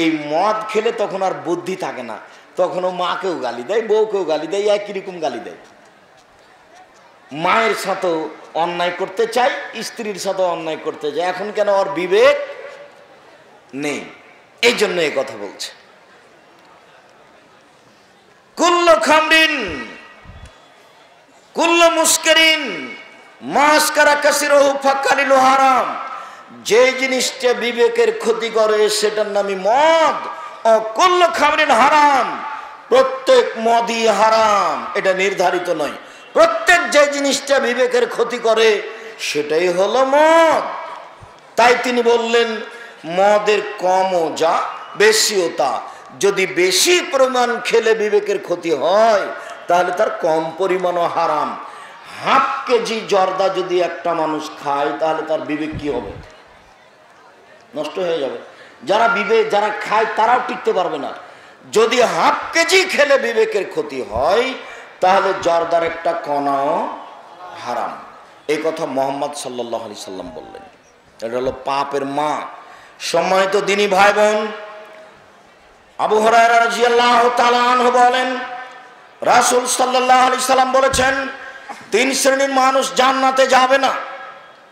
এই মদ খেলে তখন আর বুদ্ধি থাকে না, তখন ও মাকেও গালি দেয়, বউকেও গালি দেয়, একই রকম গালি দেয়। মায়ের সাথেও অন্যায় করতে চাই, স্ত্রীর সাথেও অন্যায় করতে চাই। এখন কেন? ওর বিবেক নেই, এই জন্য এই কথা বলছে। কুল্লু খামরিন কুল্লু মুস্কিরিন মাসকারা কাসিরহু ফাকালিলু হারাম, যে জিনিসটা বিবেকের ক্ষতি করে সেটার নামই মদ। ও কুল্লু খামরিন হারাম, প্রত্যেক মদই হারাম, এটা নির্ধারিত নয়। প্রত্যেক যে জিনিসটা বিবেকের ক্ষতি করে সেটাই হলো মদ। তাই তিনি বললেন, মদের কমও যা, বেশিও তা। যদি বেশি পরিমাণ খেলে বিবেকের ক্ষতি হয়, তাহলে তার কম পরিমাণও হারাম। হাফ কেজি জর্দা যদি একটা মানুষ খায়, তাহলে তার বিবেক কি হবে? নষ্ট হয়ে যাবে। যারা খায় তারাও টিকতে পারবে না। যদি হাফ কেজি খেলে বিবেকের ক্ষতি হয়, তাহলে জর্দার একটা কণাও হারাম। এই কথা মুহাম্মদ সাল্লাল্লাহু আলাইহি সাল্লাম বললেন। এটা হলো পাপের মা। সম্মানিত দিনী ভাই বোন, আবু হুরায়রা রাদিয়াল্লাহু তাআলা আনহু বলেন, রাসূল সাল্লাল্লাহু আলাইহি সাল্লাম বলেছেন, 3 শ্রেণীর মানুষ জান্নাতে যাবে না,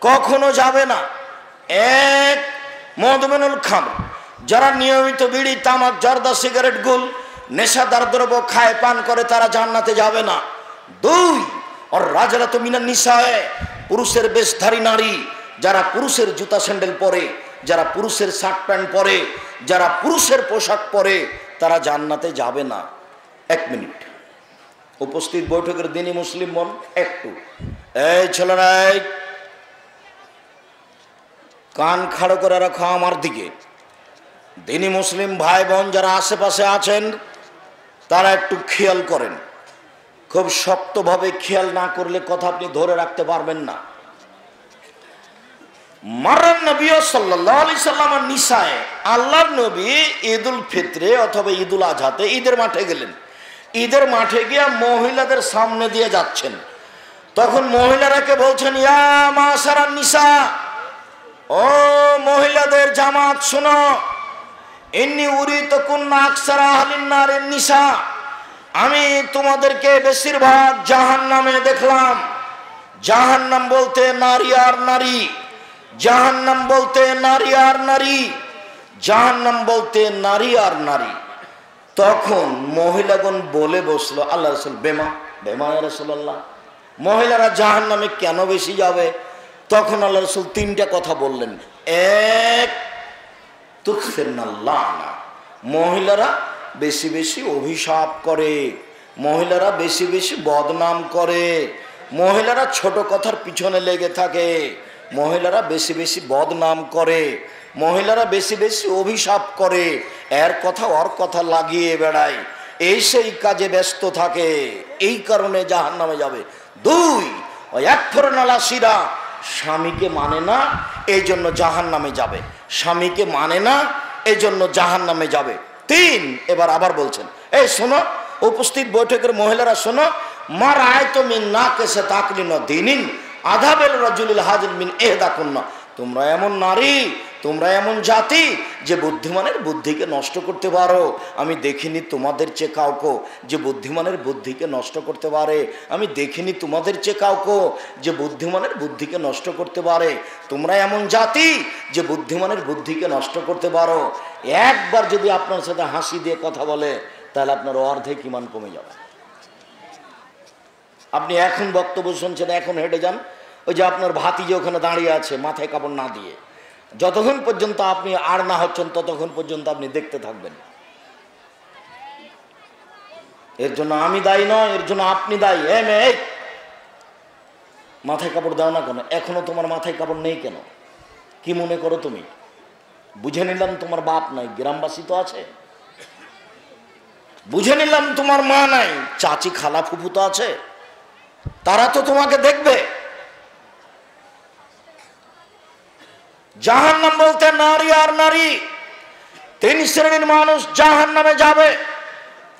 কখনো যাবে না। 1, মুদমিনুল খামর, যারা নিয়মিত বিড়ি, তামাক, জর্দা, সিগারেট, গুল, নেশাদার দ্রব্য খায়, পান করে, তারা জান্নাতে যাবে না। 2, আর রাজলাতু মিনান নিসায়ে, পুরুষের বেশধারী নারী, যারা পুরুষের জুতা স্যান্ডেল পরে, যারা পুরুষের শার্ট প্যান্ট পরে, যারা পুরুষের পোশাক পরে, তারা জান্নাতে যাবে না। 1 মিনিট উপস্থিত বৈঠকের দিনী মুসলিম বোন, একটু এই ছেলেরা, কান খাড়ো করে রাখো আমার দিকে। দিনী মুসলিম ভাই বোন যারা আশেপাশে আছেন, তারা একটু খেয়াল করেন। খুব শক্তভাবে খেয়াল না করলে কথা আপনি ধরে রাখতে পারবেন না। মারান নবী সাল্লাল্লাহু আলাইহি সাল্লাম নিসায়ে, আল্লাহর নবী ঈদুল ফিতরে অথবা ঈদুল আজহাতে ঈদের মাঠে গেলেন। ঈদের মাঠে গিয়ে মহিলাদের সামনে দিয়ে যাচ্ছেন। তখন মহিলারাকে বলছেন, ইয়া মাশারান নিসা, ও মহিলাদের জামাত শোনো, ইন্নী উরিতুকুন্না আকসারা আহলিন নারিন নিসা, আমি তোমাদেরকে বেশিরভাগ জাহান্নামে দেখলাম। জাহান্নাম বলতে নারী আর নারী, জাহান্নাম বলতে নারী আর নারী, জাহান্নাম বলতে নারী আর নারী। তখন মহিলাগণ বলে বসলো, আল্লাহ রাসূল বেমা ইয়া রাসূলুল্লাহ, মহিলারা জাহান্নামে কেন বেশি যাবে? তখন আল্লাহ রাসূল 3টা কথা বললেন। 1, তুকফিরনাল লানা, মহিলারা বেশি বেশি অভিশাপ করে, মহিলারা বেশি বেশি বদনাম করে, মহিলারা ছোট কথার পিছনে লেগে থাকে, মহিলারা বেশি বেশি বদনাম করে, মহিলারা বেশি বেশি অভিশাপ করে, এর কথা ওর কথা লাগিয়ে বেড়ায়, এই সেই কাজে ব্যস্ত থাকে, এই কারণে জাহান্নামে যাবে। দুই, ওই এক ফরনালাসিরা স্বামীকে মানে না, এই জন্য জাহান্নামে যাবে, স্বামীকে মানে না, এই জন্য জাহান্নামে যাবে। তিন, এবার আবার বলছেন, এই শোনো উপস্থিত বৈঠকের মহিলারা শোনো, মার আয়তো মিন না কেসে তাকলিন দিনিন আধাবেল রাজুলিল হাজির মিন এহদাকুন্না, তোমরা এমন নারী, তোমরা এমন জাতি যে বুদ্ধিমানের বুদ্ধিকে নষ্ট করতে পারো। আমি দেখিনি তোমাদের চেয়ে কাউকে যে বুদ্ধিমানের বুদ্ধিকে নষ্ট করতে পারে, আমি দেখিনি তোমাদের চেয়ে কাউকে যে বুদ্ধিমানের বুদ্ধিকে নষ্ট করতে পারে। তোমরা এমন জাতি যে বুদ্ধিমানের বুদ্ধিকে নষ্ট করতে পারো। একবার যদি আপনার সাথে হাসি দিয়ে কথা বলে, তাহলে আপনার অর্ধেক ঈমান কমে যাবে। আপনি এখন বক্তব্য শুনছেন, এখন হেঁটে যান, ওই যে আপনার ভাতিজি ওখানে দাঁড়িয়ে আছে মাথায় কাপড় না দিয়ে, যতক্ষণ পর্যন্ত আপনি আর না হচ্ছেন ততক্ষণ পর্যন্ত আপনি দেখতে থাকবেন। এর জন্য আমি দায়ী নয়, এর জন্য আপনি দায়ী। এই মাথায় কাপড় দাও না কেন? এখনো তোমার মাথায় কাপড় নেই কেন? কি মনে করো তুমি? বুঝে নিলাম তোমার বাপ নাই, গ্রামবাসী তো আছে। বুঝে নিলাম তোমার মা নাই, চাচি খালা ফুফু তো আছে, তারা তো তোমাকে দেখবে। জাহান্নাম বলতে নারী আর নারী, তিন শ্রেণীর মানুষ জাহান্নামে যাবে।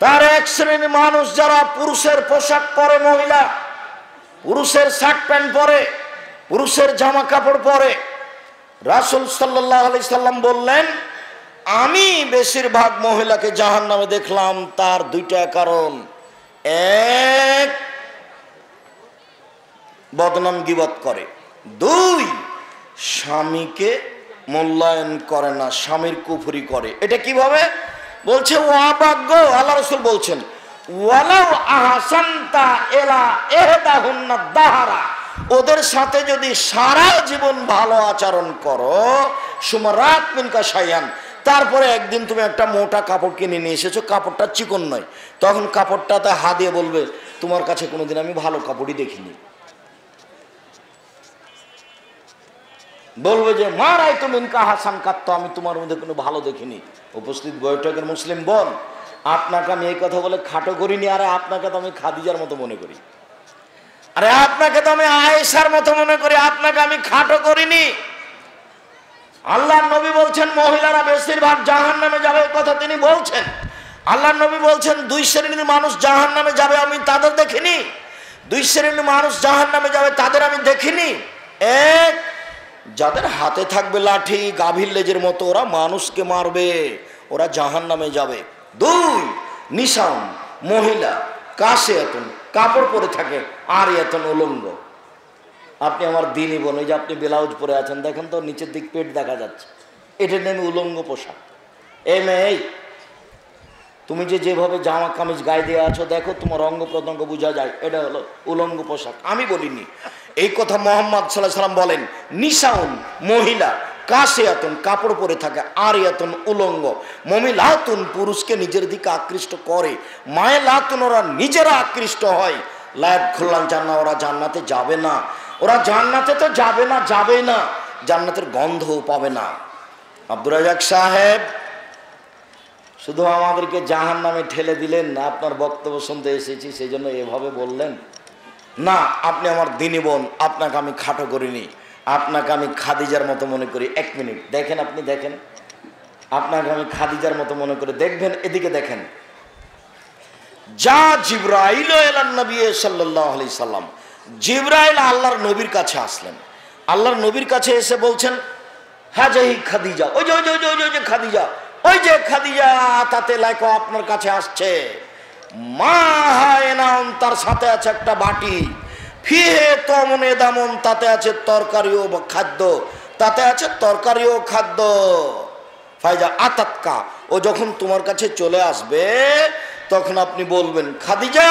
তার এক শ্রেণীর মানুষ যারা পুরুষের পোশাক পরে, মহিলা পুরুষের শার্ট প্যান্ট পরে, পুরুষের জামা কাপড় পরে। রাসূল সাল্লাল্লাহু আলাইহি সাল্লাম বললেন, আমি বেশিরভাগ মহিলাকে জাহান্নামে দেখলাম, তার দুইটা কারণ। এক, বদনাম গীবত করে। দুই, স্বামীকে মূল্যায়ন করে না, স্বামীর কুফরি করে। এটা কিভাবে বলছে? ওয়াবাগ্য, আল্লাহ রাসূল বলছেন, ওয়ালাউ আহসানতা ইলা ইহদাহুন্না দাহারা, ওদের সাথে যদি সারা জীবন ভালো আচরণ করো, সুমারাত মিনকা শাইয়ান, তারপরে একদিন তুমি একটা মোটা কাপড় কিনে নিয়ে এসেছো, কাপড়টা চিকন নয়, তখন কাপড়টাতে হাত দিয়ে বলবে, তোমার কাছে কোনোদিন আমি ভালো কাপড়ই দেখিনি। বলবে যে মা রাই তুমি হাসান কাত্ত, আমি তোমার মধ্যে কোনো ভালো দেখিনি। উপস্থিত বৈঠকের মুসলিম বোন, আপনাকে আমি এই কথা বলে খাটো করিনি, আরে আপনাকে তো আমি খাদিজার মতো মনে করি, আরে আপনাকে তো আমি আয়েশার মতো মনে করি, আপনাকে আমি খাটো করিনি। আল্লাহর নবী বলছেন মহিলারা বেশিরভাগ জাহান্নামে যাবে, কথা তিনি বলছেন। আল্লাহর নবী বলছেন দুই শ্রেণীর মানুষ জাহান্নামে যাবে, আমি তাদের দেখিনি। দুই শ্রেণীর মানুষ জাহান্নামে যাবে, তাদের আমি দেখিনি। এক, যাদের হাতে থাকবে লাঠি, গাভীর লেজের মতো, ওরা মানুষকে মারবে, ওরা জাহান্নামে যাবে। দুই, নিশান, মহিলা কাসিয়াতুন, কাপড় পরে থাকে, আর এতন উলঙ্গ। আপনি আমার দিনই বোন, ওই যে আপনি ব্লাউজ পরে আছেন, দেখেন তো নিচের দিক পেট দেখা যাচ্ছে, এটার নামে উলঙ্গ পোশাক। এই মেয়ে, তুমি যে যেভাবে জামা কামিজ গায়ে দিয়ে আছো, দেখো তোমার অঙ্গ প্রত্যঙ্গ বোঝা যায়, এটা হলো উলঙ্গ পোশাক। আমি বলিনি, এই কথা মুহাম্মদ সাল্লাল্লাহু আলাইহি সাল্লাম বলেন। নিসাউন, মহিলা কাসিয়াতুন, কাপড় পরে থাকে, আরিয়াতুন, উলঙ্গ। মমিলাতুন, পুরুষকে নিজের দিকে আকৃষ্ট করে। মায়েলাতুন, ওরা নিজেরা আকৃষ্ট হয়। লায়াত খুল্লান জান্নাহ, ওরা জান্নাতে যাবে না, ওরা জান্নাতে তো যাবে না, যাবেই না, জান্নাতের গন্ধও পাবে না। আব্দুর রাজ্জাক সাহেব শুধু আমাদেরকে জাহান্নামে ঠেলে দিলেন না, আপনার বক্তব্য শুনতে এসেছি সেই জন্য এভাবে বললেন না। আপনি আমার দিনী বোন, আপনাকে আমি খাটো করিনি, আপনাকে আমি খাদিজার মতো মনে করি। এক মিনিট দেখেন, আপনি দেখেন, আপনাকে আমি খাদিজার মতো মনে করে দেখবেন। এদিকে দেখেন, যা জিবরাইল এলান নবী সাল্লাল্লাহু আলাইহি সাল্লাম, জিবরাইল আল্লাহর নবীর কাছে আসলেন। আল্লাহর নবীর কাছে এসে বলছেন, হ্যাঁ যে খাদিজা, ওই যে ওই যে ওই যে খাদিজা, ওই যে খাদিজা, তাতে লাইক আপনার কাছে আসছে। মা হায়নাম, তার সাথে আছে একটা বাটি, ফিহে তমনে দামন, তাতে আছে তরকারি ও খাদ্য, তাতে আছে তরকারি ও খাদ্য। ফাইজা আতাতকা, ও যখন তোমার কাছে চলে আসবে তখন আপনি বলবেন, খাদিজা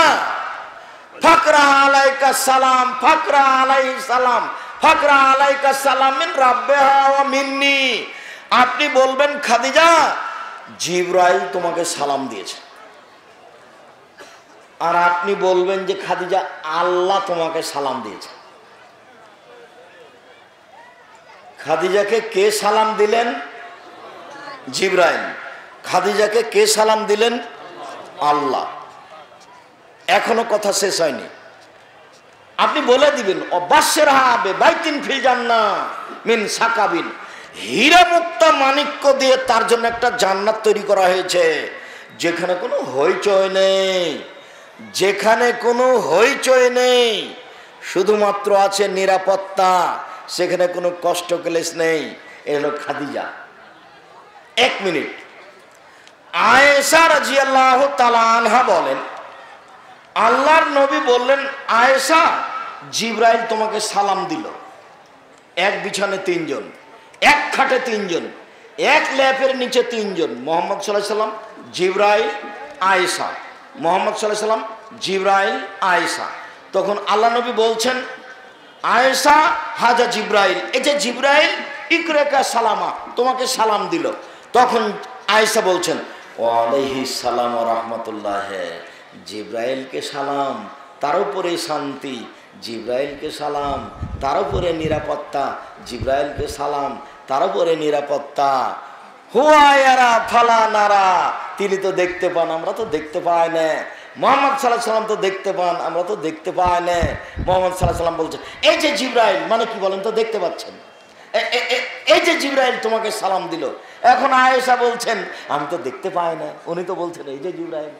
ফাকরা আলাইকা সালাম, ফাকরা আলাইহি সালাম, ফাকরা আলাইকা সালাম মিন রাব্বিহা ওয়া মিন্নি। আপনি বলবেন, খাদিজা জিবরাইল তোমাকে সালাম দিয়েছে। আর আপনি বলবেন যে খাদিজা আল্লাহ তোমাকে সালাম দিয়েছে। খাদিজাকে কে সালাম দিলেন? জিবরাইল। খাদিজাকে কে সালাম দিলেন? আল্লাহ। এখনো কথা শেষ হয়নি। আপনি বলে দিবেন অবাসেরহা বেবাইতিন ফিল জান্নাহ মিন সাকাবিন, হীরা মুক্তা মাণিক্য দিয়ে তার জন্য একটা জান্নাত তৈরি করা হয়েছে, যেখানে কোনো হইচই নেই, যেখানে কোনো হইচই নেই, শুধুমাত্র আছে নিরাপত্তা, সেখানে কোনো কষ্ট ক্লেশ নেই। এ হলো খাদিজা। 1 মিনিট। আয়েশা রাদিয়াল্লাহু তাআলা আনহা বলেন, আল্লাহর নবী বললেন, আয়েশা জিবরাইল তোমাকে সালাম দিল। এক বিছানে 3 জন, এক খাটে 3 জন, এক ল্যাপের নিচে 3 জন, মোহাম্মদ সাল্লাল্লাহু আলাইহি সাল্লাম, জিবরাইল, আয়েশা। মোহাম্মদ সাল্লাল্লাহু আলাইহি সাল্লাম, জিবরাইল, আয়েশা। তখন আল্লাহ নবী বলছেন, আয়েশা হাজা জিবরাইল, এই যে জিবরাইল ইকরাকা সালামা, তোমাকে সালাম দিল। তখন আয়েশা বলছেন, ওয়ালাইহিস সালাম ওয়া রাহমাতুল্লাহ, জিবরাইলকে সালাম, তার উপরে শান্তি, জিবরাইলকে সালাম, তার উপরে নিরাপত্তা, জিবরাইলকে সালাম, তার উপরে নিরাপত্তা। হুয়ায়ারা ফালা নারা, তিনি তো দেখতে পান, আমরা তো দেখতে পাই না। মোহাম্মদ সাল্লাল্লাহু আলাইহি সাল্লাম তো দেখতে পান, আমরা তো দেখতে পাই না। মোহাম্মদ সাল্লাল্লাহু আলাইহি সাল্লাম বলছেন, এই যে জিবরাইল, মানে কি বলেন তো, দেখতে পাচ্ছেন, এই যে জিবরাইল তোমাকে সালাম দিল। এখন আয়েশা বলছেন, আমি তো দেখতে পাই না, উনি তো বলছেন এই যে জিবরাইল,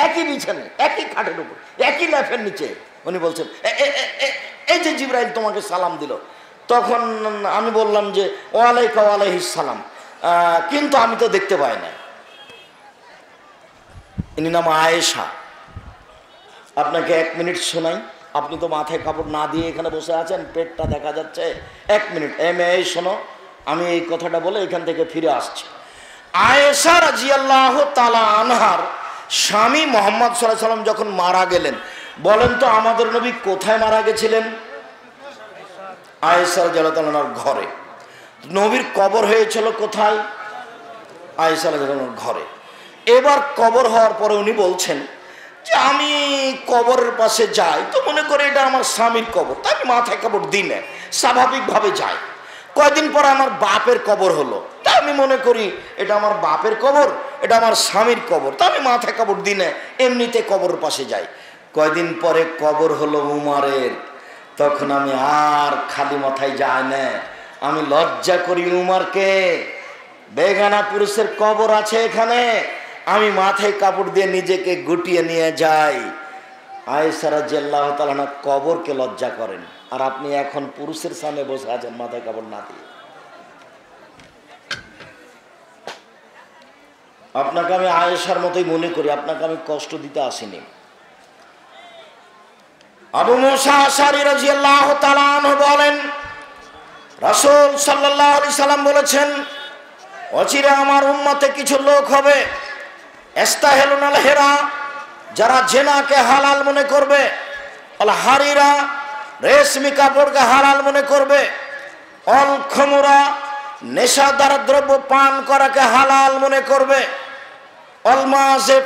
একই বিছানে, একই খাটের উপর, একই ল্যাফের নিচে, উনি বলছেন এই যে জিবরাইল তোমাকে সালাম দিল। তখন আমি বললাম যে ওয়ালাইকা ওয়ালাইহিস সালাম, কিন্তু আমি তো দেখতে পাই না। ইনি নাম আয়েশা। আপনাকে 1 মিনিট শোনাই, আপনি তো মাথায় কাপড় না দিয়ে এখানে বসে আছেন, পেটটা দেখা যাচ্ছে। 1 মিনিট, এই শোনো, আমি এই কথাটা বলে এখান থেকে ফিরে আসছি। আয়েশা রাদিয়াল্লাহু তাআলা আনহার স্বামী মুহাম্মদ সাল্লাল্লাহু আলাইহি সাল্লাম যখন মারা গেলেন, বলেন তো আমাদের নবী কোথায় মারা গেছিলেন? আয়েশা রাদিয়াল্লাহু তাআলার ঘরে। নবীর কবর হয়েছিল কোথায়? আয়েশা রাদিয়াল্লাহু তাআলার ঘরে। এবার কবর হওয়ার পরে উনি বলছেন যে আমি কবরের পাশে যাই তো মনে করে এটা আমার স্বামীর কবর, তাই আমি মাথায় কাপড় দিই না, স্বাভাবিকভাবে যাই। কয়দিন পর আমার বাপের কবর হলো, তা আমি মনে করি এটা আমার বাপের কবর, এটা আমার স্বামীর কবর, তা আমি মাথায় কাপড় দিই না, এমনিতে কবরের পাশে যাই। কয়দিন পরে কবর হলো উমারের, তখন আমি আর খালি মাথায় যাই না, আমি লজ্জা করি উমারকে, বেগানা পুরুষের কবর আছে এখানে, আমি মাথায় কাপড় দিয়ে নিজেকে গুটিয়ে নিয়ে যাই। আয়েশা রাদিয়াল্লাহু তাআলা কবরকে লজ্জা করেন, আর আপনি এখন পুরুষের সামনে বসে আছেন মাথায় কাপড় না দিয়ে। আপনাকে আমি আয়েশার মতোই মনে করি, আপনাকে আমি কষ্ট দিতে আসিনি। আবু মুসা আশআরী রাদিয়াল্লাহু তাআলা আনহু বলেন, রাসূল সাল্লাল্লাহু আলাইহি সাল্লাম বলেছেন, অচিরে আমার উম্মতে কিছু লোক হবে, ইস্তাহিলুনাল হিরা, যারা জেনাকে হালাল মনে করবে, আল হারিরা, রেশমি কাপড়কে হালাল মনে করবে, অল খমুরা, নেশাদার দ্রব্য পান করাকে হালাল মনে করবে, অল মাযিব,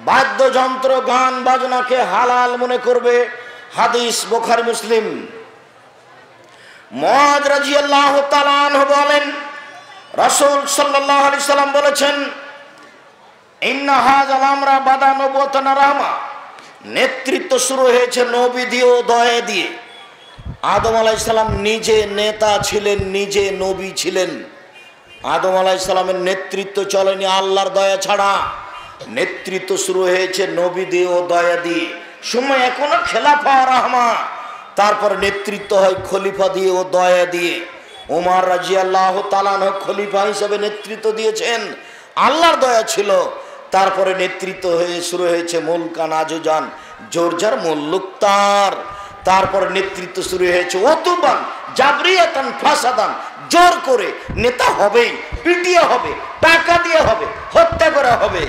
বাদ্যযন্ত্র গান বাজনাকে হালাল মনে করবে। হাদিস বুখারী মুসলিম। মুআয রাদিয়াল্লাহু তাআলা আনহু বলেন, রাসূল সাল্লাল্লাহু আলাইহি সাল্লাম বলেছেন, ইন্না হাযাল আমরা বাদা নবুওয়াতান রাহমা, নেতৃত্ব শুরু হয়েছে নবী দিয়ে ও দয়া দিয়ে। আদম আলাইহিস সালাম নিজে নেতা ছিলেন, নিজে নবী ছিলেন। আদম আলাইহিস সালামের নেতৃত্ব চলেনি আল্লাহর দয়া ছাড়া, নেতৃত্ব শুরু হয়েছে নবী দিয়ে ও দয়া দিয়ে। সময় এখনো খেলাফা রাহমা, তারপর নেতৃত্ব হয় খলিফা দিয়ে ও দয়া দিয়ে। ওমর রাদিয়াল্লাহু তাআলা খলিফা হিসেবে নেতৃত্ব দিয়েছেন, আল্লাহর দয়া ছিল। তারপরে নেতৃত্ব হয়ে শুরু হয়েছে মুলকান আজুজান, জোরজার মুল্লুক তার। তারপরে নেতৃত্ব শুরু হয়েছে ওতুবান জাবরিয়াতান ফাসাদান, জোর করে নেতা হবেই, পিটিয়ে হবে, টাকা দিয়ে হবে, হত্যা করা হবে।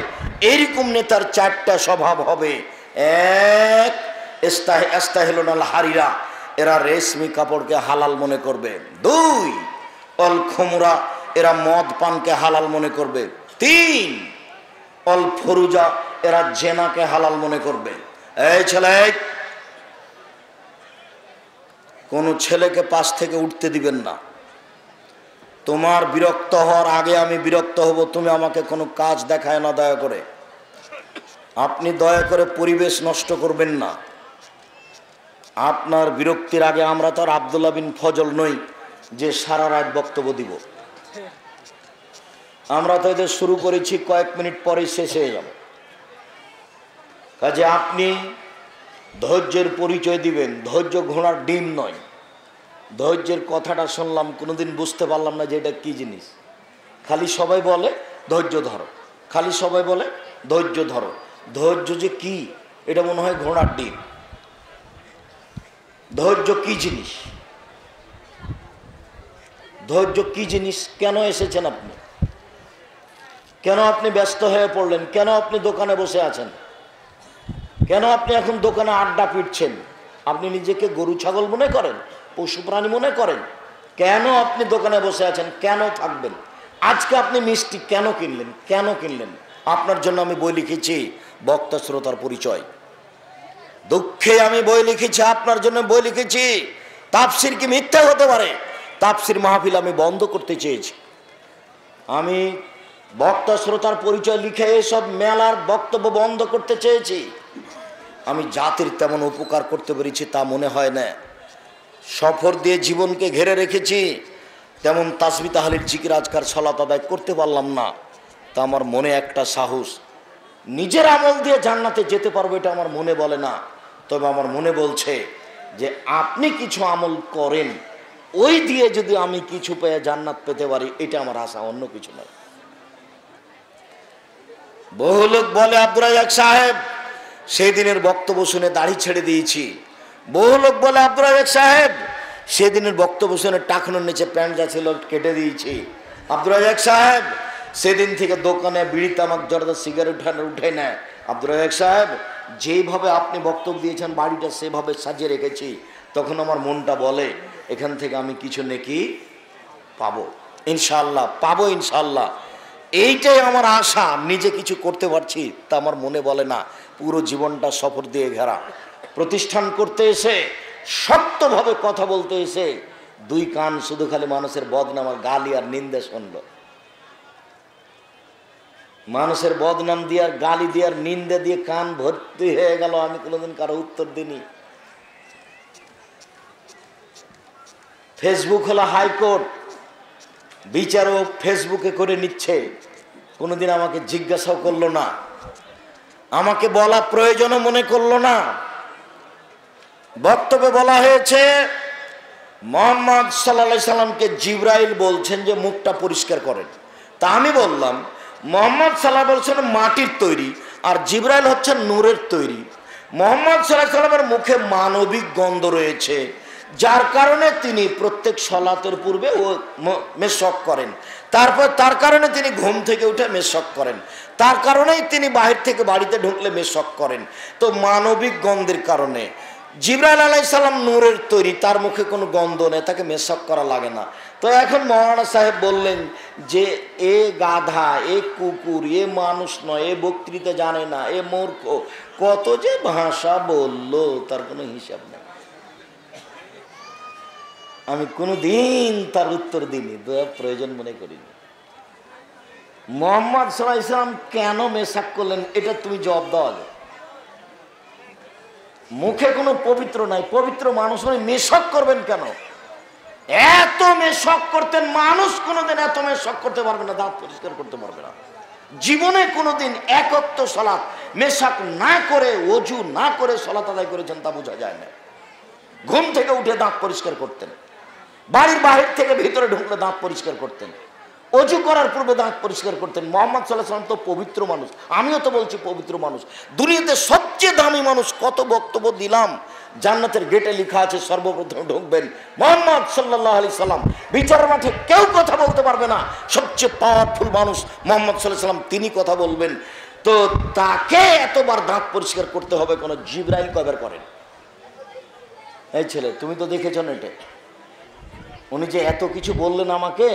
এইরকম নেতার 4টা স্বভাব হবে। 1, ইস্তাহিলুনাল হারিরা, এরা রেশমি কাপড়কে হালাল মনে করবে। 2, অল খুমরা, এরা মদ পানকে হালাল মনে করবে। 3, অল ফরুজা, এরা জেনাকে হালাল মনে করবে। এই ছেলে, কোনো ছেলেকে পাশ থেকে উঠতে দিবেন না। তোমার বিরক্ত হওয়ার আগে আমি বিরক্ত হব। তুমি আমাকে কোনো কাজ দেখায় না, দয়া করে। আপনি দয়া করে পরিবেশ নষ্ট করবেন না। আপনার বিরক্তির আগে আমরা তো আর আব্দুল্লাহ বিন ফজল নই যে সারা রাত বক্তব্য দিব। আমরা তো এদের শুরু করেছি, কয়েক মিনিট পরেই শেষ হয়ে যাবে। কাজে আপনি ধৈর্যের পরিচয় দিবেন। ধৈর্য ঘোড়ার ডিম নয়। ধৈর্যের কথাটা শুনলাম, কোনোদিন বুঝতে পারলাম না যে এটা কি জিনিস। খালি সবাই বলে ধৈর্য ধরো, খালি সবাই বলে ধৈর্য ধরো। ধৈর্য যে কি এটা মনে হয় ঘোড়ার ডিম। ধৈর্য কি জিনিস? ধৈর্য কি জিনিস? কেন এসেছেন আপনি? কেন আপনি ব্যস্ত হয়ে পড়লেন? কেন আপনি দোকানে বসে আছেন? কেন আপনি এখন দোকানে আড্ডা পিটছেন? আপনি নিজেকে গরু ছাগল মনে করেন, পশু প্রাণী মনে করেন? কেন আপনি দোকানে বসে আছেন? কেন থাকবেন? আজকে আপনি মিষ্টি কেন কিনলেন? কেন কিনলেন? আপনার জন্য আমি বই লিখেছি, বক্তা শ্রোতার পরিচয়। দুঃখে আমি বই লিখেছি, আপনার জন্য বই লিখেছি। তাফসির কি মিথ্যা হতে পারে? তাফসির মাহফিল আমি বন্ধ করতে চেয়েছি। আমি বক্তা শ্রোতার পরিচয় লিখে এসব মেলার বক্তব্য বন্ধ করতে চেয়েছি। আমি জাতির তেমন উপকার করতে পেরেছি তা মনে হয় না। সফর দিয়ে জীবনকে ঘেরে রেখেছি, তেমন তাসবিহ তাহলিল জিকির আজকার সালাত আদায় করতে পারলাম না। তা আমার মনে একটা সাহস, নিজের আমল দিয়ে জান্নাতে যেতে পারবো এটা আমার মনে বলে না। তবে আমার মনে বলছে যে আপনি কিছু আমল করেন, ওই দিয়ে যদি আমি কিছু পেয়ে জান্নাত পেতে পারি, এটা আমার আশা, অন্য কিছু নয়। বহু লোক বলে আব্দুর রাজ্জাক সাহেব সেদিনের বক্তব্য শুনে দাড়ি ছেড়ে দিয়েছি। বহু লোক বলে আব্দুর রাজ্জাক সাহেব সেদিনের বক্তব্য শুনে টাকনোর নিচে প্যান্ট যা ছিল কেটে দিয়েছি। আব্দুর রাজ্জাক সাহেব সেদিন থেকে দোকানে বিড়ি তামাক জর্দা সিগারেট উঠে নেয়। আব্দুর রাজ্জাক সাহেব যেইভাবে আপনি বক্তব্য দিয়েছেন বাড়িটা সেভাবে সাজিয়ে রেখেছি। তখন আমার মনটা বলে এখান থেকে আমি কিছু নেকি পাবো, ইনশাল্লাহ পাবো, ইনশাল্লাহ। এইটাই আমার আশা। নিজে কিছু করতে পারছি তা আমার মনে বলে না। পুরো জীবনটা সফর দিয়ে ঘেরা। প্রতিষ্ঠান করতে এসে, শক্তভাবে কথা বলতে এসে দুই কান শুধু খালি মানুষের বদনাম আর গালি আর নিন্দে শুনল। মানুষের বদনাম দিয়ে আর গালি দিয়ে আর নিন্দে দিয়ে কান ভর্তি হয়ে গেল। আমি কোনোদিন কারো উত্তর দিইনি। ফেসবুক হলো হাইকোর্ট, বিচারও ফেসবুকে করে নিচ্ছে। কোনোদিন আমাকে জিজ্ঞাসাও করলো না, আমাকে বলা প্রয়োজনও মনে করলো না। বক্তব্যে বলা হয়েছে মুহাম্মদ সাল্লাল্লাহু আলাইহি সাল্লামকে জিবরাইল বলছেন যে মুখটা পরিষ্কার করেন। তা আমি বললাম মুহাম্মদ সাল্লাল্লাহু আলাইহি সাল্লাম মাটির তৈরি আর জিবরাইল হচ্ছেন নূরের তৈরি। মুহাম্মদ সাল্লাল্লাহু আলাইহি সাল্লামের মুখে মানবিক গন্ধ রয়েছে, যার কারণে তিনি প্রত্যেক সালাতের পূর্বে ও মেশক করেন। তারপর তার কারণে তিনি ঘুম থেকে উঠে মেশক করেন। তার কারণেই তিনি বাহির থেকে বাড়িতে ঢুকলে মেশক করেন। তো মানবিক গন্ধের কারণে জিবরাইল আলাইহিস সালাম নূরের তৈরি, তার মুখে কোনো গন্ধ নেই, তাকে মেশক করা লাগে না। তো এখন মৌলানা সাহেব বললেন যে এ গাধা, এ কুকুর, এ মানুষ নয়, এ বক্তৃতা জানে না, এ মূর্খ, কত যে ভাষা বললো তার কোনো হিসাব নেই। আমি কোনোদিন তার উত্তর দিইনি, প্রয়োজন মনে করিনি। মুহাম্মদ সাল্লাল্লাহু আলাইহি সাল্লাম কেন মেশক করলেন এটা তুমি জবাব দাও আগে। মুখে কোনো পবিত্র নাই, পবিত্র মানুষ নয়, মেশক করবেন কেন? এত মেশক করতেন, মানুষ কোনোদিন এত মেশক করতে পারবে না, দাঁত পরিষ্কার করতে পারবে না। জীবনে কোনোদিন একত্ব সালাত মেশক না করে, ওযু না করে সালাত আদায় করেছেন তা বোঝা যায় না। ঘুম থেকে উঠে দাঁত পরিষ্কার করতেন, বাড়ির বাহির থেকে ভিতরে ঢুকলে দাঁত পরিষ্কার করতেন, অজু করার পূর্বে দাঁত পরিষ্কার করতেন। মুহাম্মদ সাল্লাল্লাহু আলাইহি ওয়াসাল্লাম তো পবিত্র মানুষ, আমিও তো বলছি পবিত্র মানুষ। দুনিয়াতে সবচেয়ে দামি মানুষ, কত বক্তব্য দিলাম। জান্নাতের গেটে লেখা আছে সর্বপ্রথম ঢুকবেন মুহাম্মদ সাল্লাল্লাহু আলাইহি সাল্লাম। বিচারের মাঠে কেউ কথা বলতে পারবে না, সবচেয়ে পাওয়ারফুল মানুষ মুহাম্মদ সাল্লাল্লাহু আলাইহি সাল্লাম, তিনি কথা বলবেন। তো তাকে এতবার দাঁত পরিষ্কার করতে হবে কোন জিবরাইল কয়বার করেন? এই ছেলে তুমি তো দেখেছ না এটা। উনি যে এত কিছু বললেন আমাকে,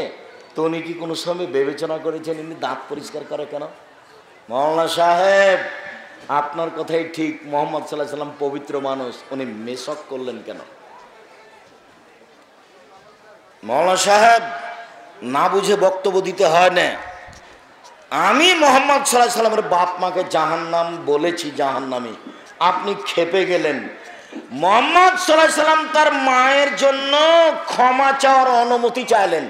তো উনি কি কোনো সময় বিবেচনা করেছেন ইনি দাঁত পরিষ্কার করে কেন? মাওলানা সাহেব আপনার কথাই ঠিক, মোহাম্মদ সাল্লাল্লাহু আলাইহি সাল্লাম পবিত্র মানুষ, উনি মেশক করলেন কেন? মৌলানা সাহেব, না বুঝে বক্তব্য দিতে হয় না। আমি মোহাম্মদ সাল্লাল্লাহু আলাইহি সাল্লামের বাপ মাকে জাহান্নাম বলেছি, জাহান্নামী, আপনি খেপে গেলেন। মোহাম্মদ সাল্লাল্লাহু আলাইহি সাল্লাম তার মায়ের জন্য ক্ষমা চাওয়ার অনুমতি চাইলেন,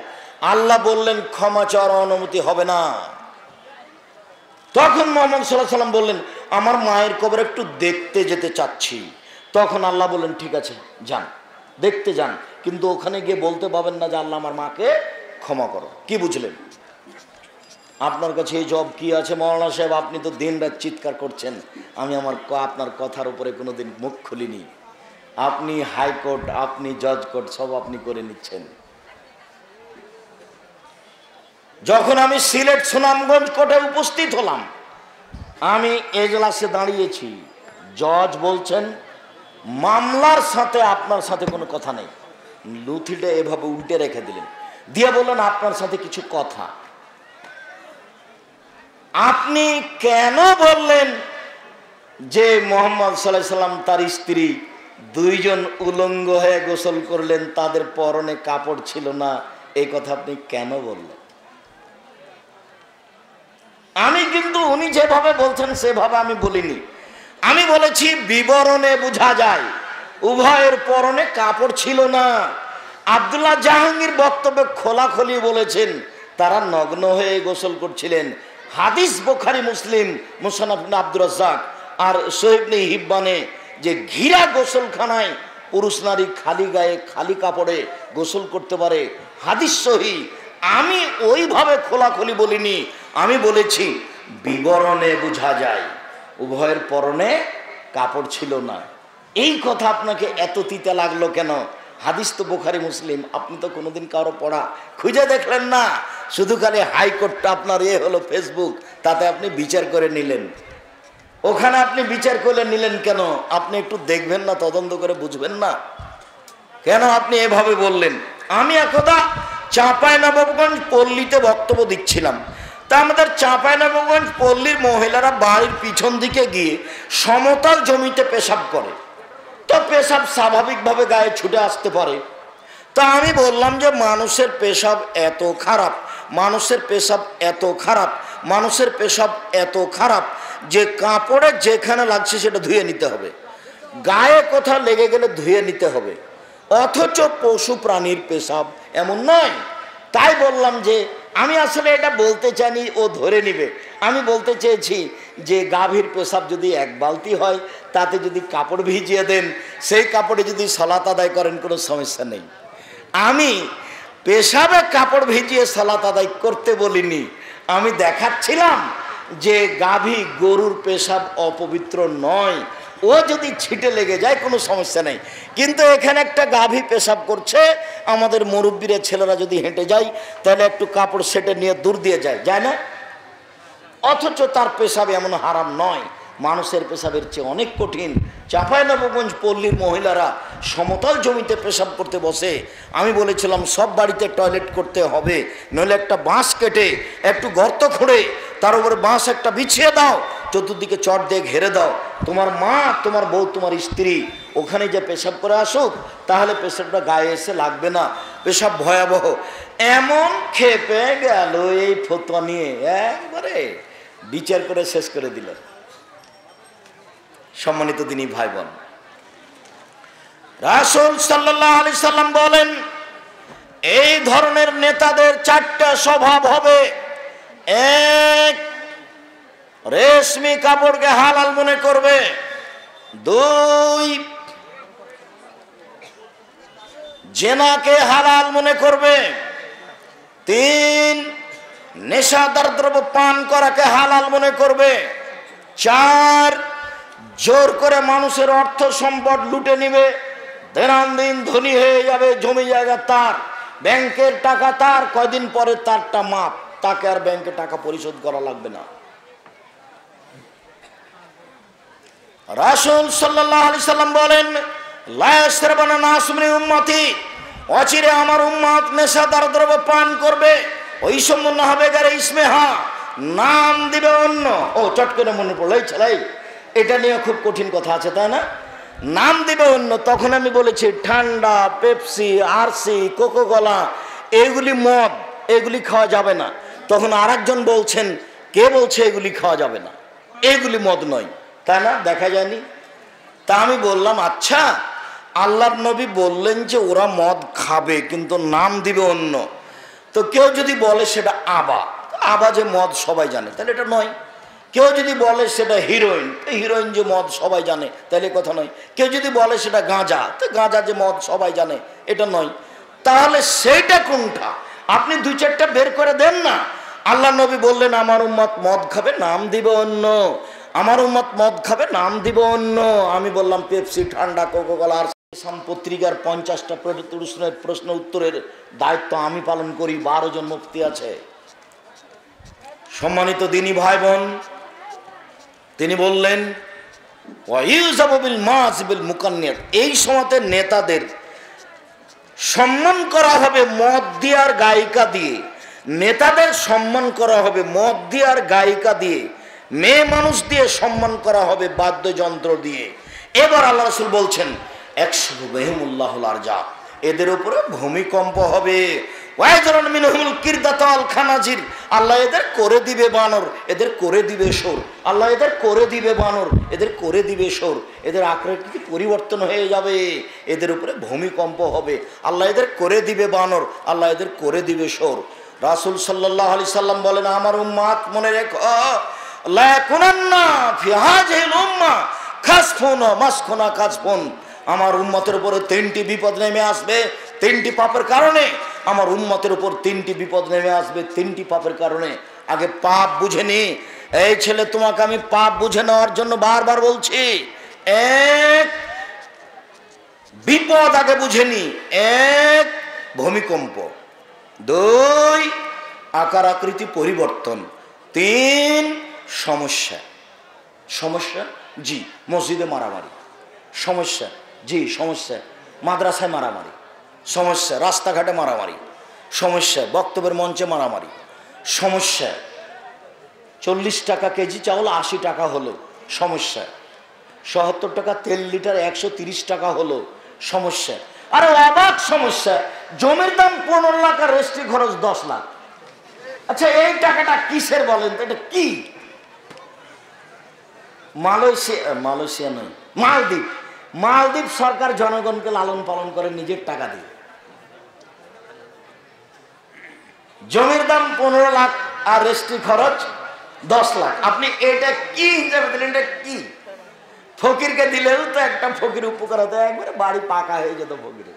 আল্লাহ বললেন ক্ষমা চাওয়ার অনুমতি হবে না। তখন মোহাম্মদ সাল্লাল্লাহু আলাইহি সাল্লাম বললেন আমার মায়ের কবর একটু দেখতে যেতে চাচ্ছি। তখন আল্লাহ বললেন ঠিক আছে যান, দেখতে যান, কিন্তু ওখানে গিয়ে বলতে পাবেন না যে আল্লাহ আমার মাকে ক্ষমা করো। কি বুঝলেন? আপনার কাছে এই জব কি আছে মৌলানা সাহেব? আপনি তো দিন রাত চিৎকার করছেন, আমি আপনার কথার উপরে কোনোদিন মুখ খুলিনি। আপনি হাইকোর্ট, আপনি জজ কোর্ট সব আপনি করে নিচ্ছেন। যখন আমি সিলেট সুনামগঞ্জ কোর্টে উপস্থিত হলাম, আমি এজলাসে দাঁড়িয়েছি, জজ বলছেন মামলার সাথে আপনার সাথে কোনো কথা নেই। লুথিটা এভাবে উল্টে রেখে দিলেন, দিয়ে বললেন আপনার সাথে কিছু কথা। আপনি কেন বললেন যে মোহাম্মদ সাল্লাল্লাহু আলাইহি সাল্লাম তার স্ত্রী দুইজন উলঙ্গ হয়ে গোসল করলেন, তাদের পরনে কাপড় ছিল না, এই কথা আপনি কেন বললেন? আমি কিন্তু উনি যেভাবে বলছেন সেভাবে আমি বলিনি। আমি বলেছি বিবরণে বোঝা যায় উভয়ের পরনে কাপড় ছিল না। আব্দুল্লাহ জাহাঙ্গীর বক্তব্যে খোলাখুলি বলেছেন তারা নগ্ন হয়ে গোসল করছিলেন। হাদিস বুখারী মুসলিম, মুসান্নাফ ইবনে আব্দুর রাজ্জাক আর সহিহ ইবনে হিব্বানে যে ঘিরা গোসলখানায় পুরুষ নারী খালি গায়ে খালি কাপড়ে গোসল করতে পারে, হাদিস সহিহ। আমি ওইভাবে খোলাখুলি বলিনি, আমি বলেছি বিবরণে বোঝা যায় উভয়ের পরনে কাপড় ছিল না। এই কথা আপনাকে এত তিতা লাগলো কেন? হাদিস তো বুখারী মুসলিম, আপনি তো কোনোদিন কারো পড়া খুঁজে দেখলেন না, শুধু খালি হাইকোর্টটা আপনার হলো ফেসবুক, তাতে আপনি বিচার করে নিলেন। ওখানে আপনি বিচার করে নিলেন কেন? আপনি একটু দেখবেন না, তদন্ত করে বুঝবেন না কেন আপনি এভাবে বললেন? আমি একদা চাঁপাইনবাবগঞ্জ পল্লীতে বক্তব্য দিচ্ছিলাম, তা আমাদের চাঁপাইনবাবগঞ্জ পল্লীর মহিলারা বাড়ির পিছন দিকে গিয়ে সমতল জমিতে পেশাব করে, তো পেশাব স্বাভাবিকভাবে গায়ে ছুটে আসতে পারে। তা আমি বললাম যে মানুষের পেশাব এত খারাপ, মানুষের পেশাব এত খারাপ, মানুষের পেশাব এত খারাপ যে কাপড়ে যেখানে লাগছে সেটা ধুয়ে নিতে হবে, গায়ে কোথাও লেগে গেলে ধুয়ে নিতে হবে, অথচ পশু প্রাণীর পেশাব এমন নয়। তাই বললাম যে আমি আসলে এটা বলতে চাইনি, ও ধরে নিবে। আমি বলতে চেয়েছি যে গাভীর পেশাব যদি এক বালতি হয়, তাতে যদি কাপড় ভিজিয়ে দেন, সেই কাপড়ে যদি সালাত আদায় করেন কোনো সমস্যা নেই। আমি পেশাবে কাপড় ভিজিয়ে সালাত আদায় করতে বলিনি, আমি দেখাচ্ছিলাম যে গাভী গরুর পেশাব অপবিত্র নয়, ও যদি ছিটে লেগে যায় কোনো সমস্যা নেই। কিন্তু এখানে একটা গাভী পেশাব করছে, আমাদের মুরব্বীরা ছেলেরা যদি হেঁটে যায় তাহলে একটু কাপড় সেটে নিয়ে দূর দিয়ে যায় না? অথচ তার পেশাব এমন হারাম নয়, মানুষের পেশাবের চেয়ে অনেক কঠিন। চাঁপাইনবাবগঞ্জ পল্লীর মহিলারা সমতল জমিতে পেশাব করতে বসে। আমি বলেছিলাম সব বাড়িতে টয়লেট করতে হবে, নইলে একটা বাঁশ কেটে একটু গর্ত খুঁড়ে তার উপরে বাঁশ একটা বিছিয়ে দাও, চতুর্দিকে চট দিয়ে ঘেরে দাও, তোমার মা, তোমার বউ, তোমার স্ত্রী ওখানে যে পেশাব করে আসুক, তাহলে পেশাবটা গায়ে এসে লাগবে না। পেশাব ভয়াবহ। এমন খেপে গেল এই ফতোয়া নিয়ে, একবারে বিচার করে শেষ করে দিলেন। সম্মানিত দিনী ভাই বোন, রাসূল সাল্লাল্লাহু আলাইহি সাল্লাম বলেন এই ধরনের নেতাদের চারটা স্বভাব হবে। এক, রেশমি কাপড়কে হালাল মনে করবে। দুই, জেনাকে হালাল মনে করবে। তিন, নেশাদার দ্রব্য পান করাকে হালাল মনে করবে। চার, জোর করে মানুষের অর্থ সম্পদ লুটে নিবে, দিন ধনী হয়ে যাবে, জমি জায়গা তার, ব্যাংকের টাকা তার, কয়দিন পরে তারটা মাপ, তাকে আর ব্যাংকে টাকা পরিশোধ করা লাগবে না। রাসূল সাল্লাল্লাহু আলাইহি সাল্লাম বলেন লা ইয়াশরাবানা নাসু মিন উম্মতি, অচিরে আমার উম্মত নেশাদার দ্রব্য পান করবে। ওই সম্পূর্ণ হবে গারে ইসমেহা, নাম দিবে অন্য। ও চট করে মনে পড়লো, এই ছেলে এটা নিয়ে খুব কঠিন কথা আছে, তাই না? নাম দিবে অন্য। তখন আমি বলেছি ঠান্ডা, পেপসি, আরসি, কোকোকোলা, এগুলি মদ, এগুলি খাওয়া যাবে না। তখন আরেকজন বলছেন, কে বলছে এগুলি খাওয়া যাবে না? এগুলি মদ নয়, তাই না? দেখা যায়নি? তা আমি বললাম, আচ্ছা আল্লাহর নবী বললেন যে ওরা মদ খাবে কিন্তু নাম দিবে অন্য, তো কেউ যদি বলে সেটা আবা, আবা যে মদ সবাই জানে, তাহলে এটা নয়। কেউ যদি বলে সেটা হিরোইন, হিরোইন যে মদ সবাই জানে, তাহলে কথা নয়। কেউ যদি বলে সেটা গাঁজা, তো গাঁজা যে মদ সবাই জানে, এটা নয়। তাহলে সেইটা কোনটা? আপনি দুই চারটা বের করে দেন না। আল্লাহ নবী বললেন আমার উম্মত মদ খাবে, নাম দিবে অন্য। আমার উম্মত মদ খাবে, নাম দিব অন্য। আমি বললাম পেপসি, ঠান্ডা, কোকোকোলা। আর পত্রিকার 50টা প্রশ্ন উত্তরের দায়িত্ব আমি পালন করি। 12 জন মুফতি আছে। সম্মানিত দিনী ভাই বোন, তিনি বললেন এই সময়তে নেতাদের সম্মান করা হবে মদ দিয়ে আর গায়িকা দিয়ে। নেতাদের সম্মান করা হবে মদ দিয়ে আর গায়িকা দিয়ে। মেয়ে মানুষ দিয়ে সম্মান করা হবে বাদ্যযন্ত্র দিয়ে। এবার আল্লাহ রাসূল বলছেন এদের উপরে ভূমিকম্প হবে। আল্লাহ এদের করে দিবে বানর, এদের করে দিবে সোর। আল্লাহ এদের করে দিবে বানর, এদের করে দিবে সোর। এদের আকৃতি পরিবর্তন হয়ে যাবে, এদের উপরে ভূমিকম্প হবে। আল্লাহ এদের করে দিবে বানর, আল্লাহ এদের করে দিবে সোর। রাসূল সাল্লাল্লাহু আলাইহি সাল্লাম বলেন আমার উম্মত মনে রেখো লা ইয়াকুনান্না ফি হাযিহিল উম্মাহ খাসফুন ওয়া মাসখুনা খাসফুন। আমার উম্মতের উপরে 3টি বিপদ নেমে আসবে 3টি পাপের কারণে। আমার উম্মতের উপর 3টি বিপদ নেমে আসবে 3টি পাপের কারণে। আগে পাপ বুঝে নি। এই ছেলে, তোমাকে আমি পাপ বুঝে নেওয়ার জন্য বারবার বলছি। এক, বিপদ আগে বুঝে নি। এক, ভূমিকম্প। 2, আকার আকৃতি পরিবর্তন। 3, সমস্যা। সমস্যা, জি মসজিদে মারামারি। সমস্যা, জি সমস্যা মাদ্রাসায় মারামারি। সমস্যা রাস্তাঘাটে মারামারি। সমস্যা বক্তব্যের মঞ্চে মারামারি। সমস্যা 40 টাকা কেজি চাউল 80 টাকা হলো। সমস্যা 70 টাকা তেল লিটার 130 টাকা হলো। সমস্যা। আরে অবাক সমস্যা, জমির দাম 15 লাখ আর রেজিস্ট্রি খরচ 10 লাখ। আচ্ছা এই টাকাটা কিসের বলেন তো? এটা কি? মালয়েশিয়া নয়, মালদ্বীপ। মালদ্বীপ সরকার জনগণকে লালন পালন করে নিজের টাকা দিয়ে। জমির দাম 15 লাখ আর রেজিস্ট্রি খরচ 10 লাখ। আপনি এটা কি হিসাবে দিলেন? এটা কি? ফকিরকে দিলেও তো একটা ফকির উপকার হতো, একবারে বাড়ি পাকা হয়ে যেত ফকিরের।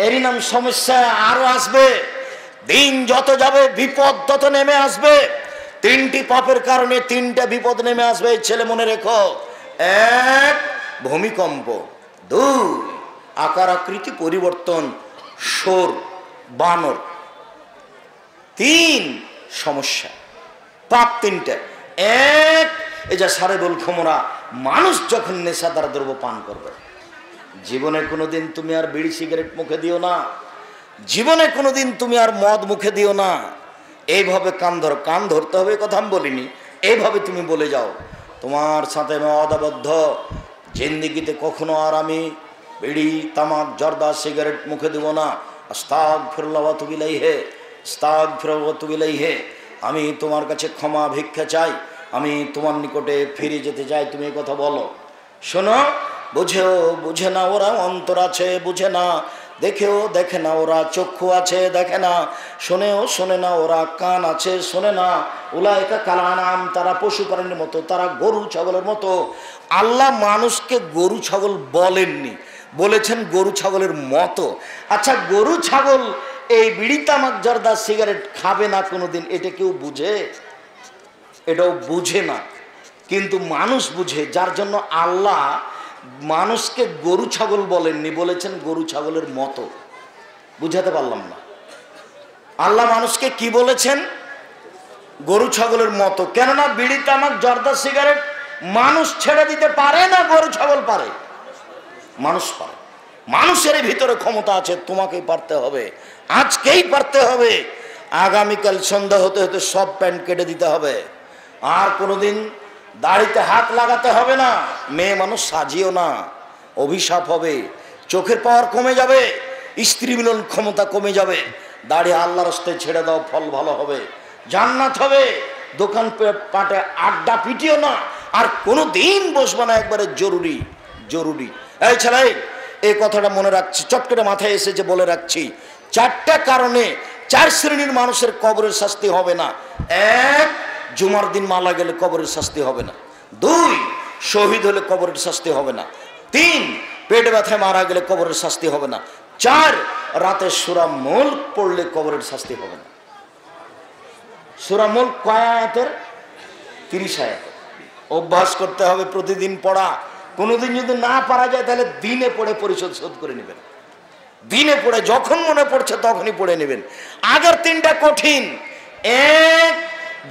এরই নাম সমস্যা। আরো আসবে, দিন যত যাবে বিপদ তত নেমে আসবে। 3টি পাপের কারণে 3টা বিপদ নেমে আসবে। ছেলে মনে রেখো। 1, ভূমিকম্প। 2, আকার আকৃতি পরিবর্তন, সোর, বানর। 3, সমস্যা। পাপ 3টা। 1, এই যে সারেবুল খুমরা, মানুষ যখন নেশাদার দ্রব্য পান করবে। জীবনে কোনোদিন তুমি আর বিড়ি সিগারেট মুখে দিও না। জীবনে কোনোদিন তুমি আর মদ মুখে দিও না। এইভাবে কান ধরতে হবে, কথা আমি বলিনি। এইভাবে তুমি বলে যাও তোমার সাথে মদ আবদ্ধ। জিন্দিগিতে কখনো আর আমি বিড়ি, তামাক, জর্দা, সিগারেট মুখে দেব না। আস্তাগফিরুল্লাহ ওয়া আতুবু ইলাইহি, আস্তাগফিরুল্লাহ ওয়া আতুবু ইলাইহি। আমি তোমার কাছে ক্ষমা ভিক্ষা চাই, আমি তোমার নিকটে ফিরে যেতে চাই। তুমি এই কথা বলো। শোনো, বুঝেও বুঝে না ওরা অন্তর আছে, বুঝে না। দেখেও দেখে না ওরা চক্ষু আছে, দেখে না। শোনেও শোনে না ওরা কান আছে, শোনে না। উলাইকা কালানাম, তারা পশু প্রাণীর মতো, তারা গরু ছাগলের মতো। আল্লাহ মানুষকে গরু ছাগল বলেননি, বলেছেন গরু ছাগলের মতো। আচ্ছা গরু ছাগল এই বিড়ি, তামাক, জর্দা, সিগারেট খাবে না কোনোদিন, এটা কেউ বুঝে? এটাও বুঝে না, কিন্তু মানুষ বুঝে। যার জন্য আল্লাহ মানুষকে গরু ছাগল বলেননি, বলেছেন গরু ছাগলের মতো। বুঝাতে পারলাম না? আল্লাহ মানুষকে কি বলেছেন? গরু ছাগলের মতো। কেননা বিড়ি, তামাক, জর্দা, সিগারেট মানুষ ছেড়ে দিতে পারে না, গরু ছাগল পারে। মানুষ পারে। মানুষের ভিতরে ক্ষমতা আছে, তোমাকেই পারতে হবে, আজকেই পারতে হবে। আগামীকাল সন্ধ্যা হতে হতে সব প্যান্ট কেটে দিতে হবে। আর কোনোদিন দাড়িতে হাত লাগাতে হবে না, মেয়ে মানুষ সাজিও না, অভিশাপ হবে, চোখের পাওয়ার কমে যাবে, স্ত্রী মিলন ক্ষমতা কমে যাবে। দাড়ি আল্লাহর রাস্তায় ছেড়ে দাও, ফল ভালো হবে, জান্নাত হবে। দোকান পাটে আড্ডা পিটিও না, আর কোনো দিন বসবে না, একবারে জরুরি জরুরি। এই ছেলে, এই কথাটা মনে রাখছি, চট করে মাথায় এসেছে বলে রাখছি। 4টা কারণে 4 শ্রেণীর মানুষের কবরের শাস্তি হবে না। 1, জুমার দিন মারা গেলে কবরের শাস্তি হবে না। 2, শহীদ হলে কবরের শাস্তি হবে না। 3, পেট ব্যথায় মারা গেলে কবরের শাস্তি হবে না। 4, রাতে সূরা মুলক পড়লে কবরের শাস্তি হবে না। সূরা মুলক কয় আয়াতের? 30 আয়াতের। অভ্যাস করতে হবে প্রতিদিন পড়া। কোনোদিন যদি না পারা যায় তাহলে দিনে পড়ে পরিশোধ করে নেবেন। দিনে পড়ে যখন মনে পড়ছে তখনই পড়ে নেবেন। আগের 3টা কঠিন। 1,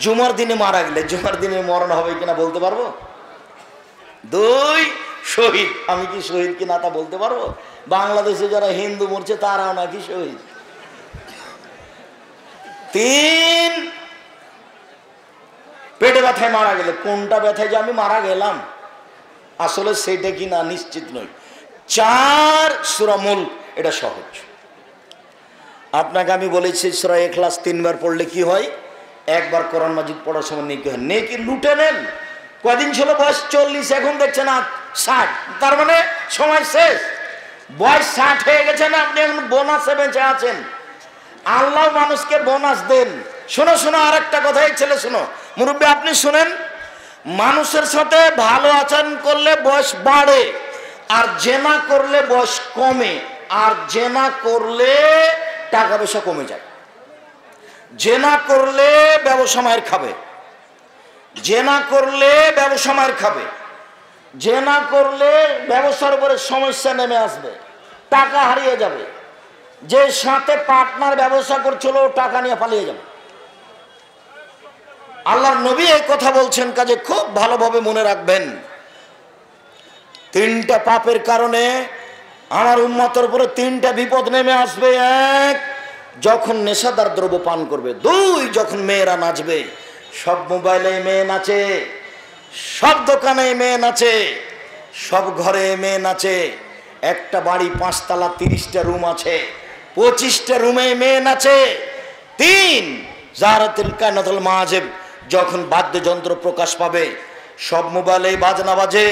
জুমার দিনে মারা গেলে, জুমার দিনে মরণ হবে কিনা বলতে পারবো? 2, শহীদ, আমি কি শহীদ কিনা তা বলতে পারবো? বাংলাদেশে যারা হিন্দু মরছে তারাও নাকি শহীদ। 3, পেটে ব্যথায় মারা গেলে, কোনটা ব্যথায় যে আমি মারা গেলাম আসলে সেটা কি না নিশ্চিত নই। 4, সূরা মুলক, এটা সহজ। আপনাকে আমি বলেছি সূরা ইখলাস 3 বার পড়লে কি হয়? 1 বার কোরআন মাজিদ পড়ার সময় নেকি হয়। নেকি লুটে নেন। কদিন ছিল বয়স 40, এখন দেখছেন 60, তার মানে সময় শেষ। বয়স 60 হয়ে গেছে না, আপনি এখন বোনাসে বেঁচে আছেন। আল্লাহ মানুষকে বোনাস দেন। শোনো শোনো, আর একটা কথা, এই ছেলে শোনো, মুরব্বী আপনি শুনেন, মানুষের সাথে ভালো আচরণ করলে বয়স বাড়ে, আর জেনা করলে বয়স কমে, আর জেনা করলে টাকা পয়সা কমে যায়। জেনা করলে ব্যবসা মায়ের খাবে, জেনা করলে ব্যবসা মায়ের খাবে, জেনা করলে ব্যবসার উপরে সমস্যা নেমে আসবে, টাকা হারিয়ে যাবে। যে সাথে পার্টনার ব্যবসা করছিল টাকা নিয়ে পালিয়ে যাবে। আল্লাহর নবী এই কথা বলছেন, কাজে খুব ভালোভাবে মনে রাখবেন। 3টা পাপের কারণে আমার উম্মতের উপরে 3টা বিপদ নেমে আসবে। 1, যখন নেশাদার দ্রব্য পান করবে। 2, যখন মেয়েরা নাচবে। সব মোবাইলে মেয়ে নাচে, সব দোকানে মেয়ে নাচে, সব ঘরে মেয়ে নাচে। একটা বাড়ি 5 তলা, 30টা রুম আছে, 25টা রুমে মেয়ে নাচে। 3, জারাতুল কায়নাতুল মাআজিব, যখন বাদ্যযন্ত্র প্রকাশ পাবে। সব মোবাইলে বাজনা বাজে,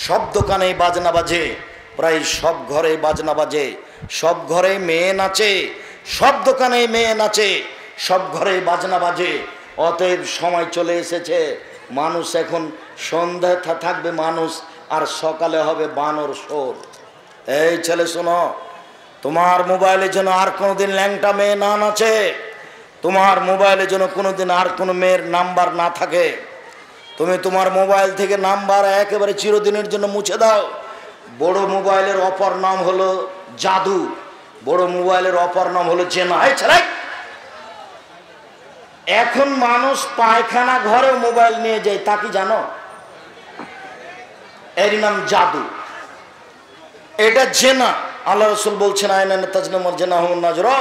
সব দোকানে বাজনা বাজে, প্রায় সব ঘরে বাজনা বাজে, সব ঘরে মেয়ে নাচে, সব দোকানে মেয়ে নাচে, সব ঘরে বাজনা বাজে। অতএব সময় চলে এসেছে, মানুষ এখন সন্ধ্যায় থাকবে মানুষ, আর সকালে হবে বানর সোর। এই ছেলে শোনো, তোমার মোবাইলে যেন আর কোনোদিন ল্যাংটা মেয়ে না নাচে, তোমার মোবাইলে যেন কোনোদিন আর কোনো মেয়ের নাম্বার না থাকে। তুমি তোমার মোবাইল থেকে নাম্বার একেবারে চিরদিনের জন্য মুছে দাও। বড় মোবাইলের অপর নাম হলো জাদু, বড় মোবাইলের অপর নাম হলো জেনা। এখন মানুষ পায়খানা ঘরে মোবাইল নিয়ে যায়, তা কি জানো? এর নাম জাদু, এটা জেনা। আল্লাহ রাসূল বলছেন, আয়নান তাজনামুল জানাহুন নাজরা,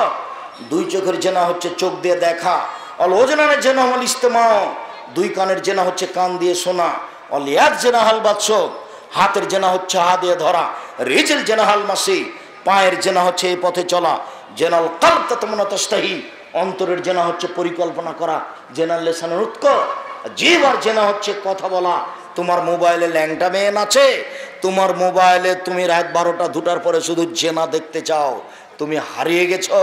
2 চোখের জেনা হচ্ছে চোখ দিয়ে দেখা। অল ওজনানের জেনা হল ইস্তেমা, 2 কানের জেনা হচ্ছে কান দিয়ে শোনা। অল ইয়াদ জেনা হাল বাদশ, হাতের জেনা হচ্ছে হাত দিয়ে ধরা। রিজল জেনা হাল মাসি, পায়ের জেনা হচ্ছে এই পথে চলা। জেনাল কলব তাতমান্না তাস্তাহি, অন্তরের জেনা হচ্ছে পরিকল্পনা করা। জেনাল লিসানুল উতক, জিহ্বার জেনা হচ্ছে কথা বলা। তোমার মোবাইলে ল্যাংটা মেয়ে নাচে, তোমার মোবাইলে তুমি রাত 12টা 2টার পরে শুধু জেনা দেখতে চাও, তুমি হারিয়ে গেছো,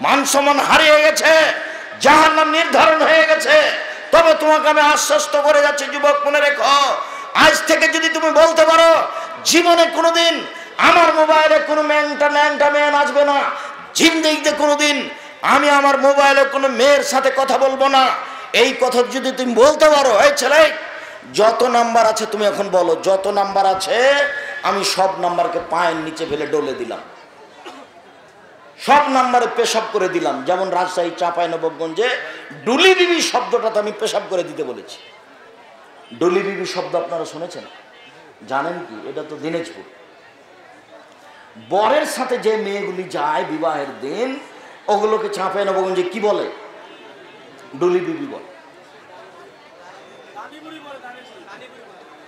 মান সম্মান হারিয়ে গেছে, জাহান্নাম নির্ধারণ হয়ে গেছে। তবে তোমাকে আমি আশ্বস্ত করে যাচ্ছি, যুবক মনে রেখো, আজ থেকে যদি তুমি বলতে পারো জীবনে কোনোদিন আমার মোবাইলে কোনো ল্যাংটা মেয়ে নাচবে না, জিন্দেগিতে কোনোদিন আমি আমার মোবাইলে কোনো মেয়ের সাথে কথা বলবো না, এই কথা যদি তুমি বলতে পারো, এই ছেলে যত নাম্বার আছে তুমি এখন বলো, যত নাম্বার আছে আমি সব নাম্বারকে পায়ের নিচে ফেলে ডলে দিলাম, সব নাম্বারে পেশাব করে দিলাম। যেমন রাজশাহী চাঁপাইনবাবগঞ্জে ডুলি বিবি শব্দটা আমি পেশাব করে দিতে বলেছি। ডুলি বিবি শব্দ আপনারা শুনেছেন? জানেন কি? এটা তো দিনাজপুর। বরের সাথে যে মেয়েগুলি যায় বিবাহের দিন, ওগুলোকে চাঁপাইনবাবগঞ্জে কি বলে? ডুলি বিবি বলে।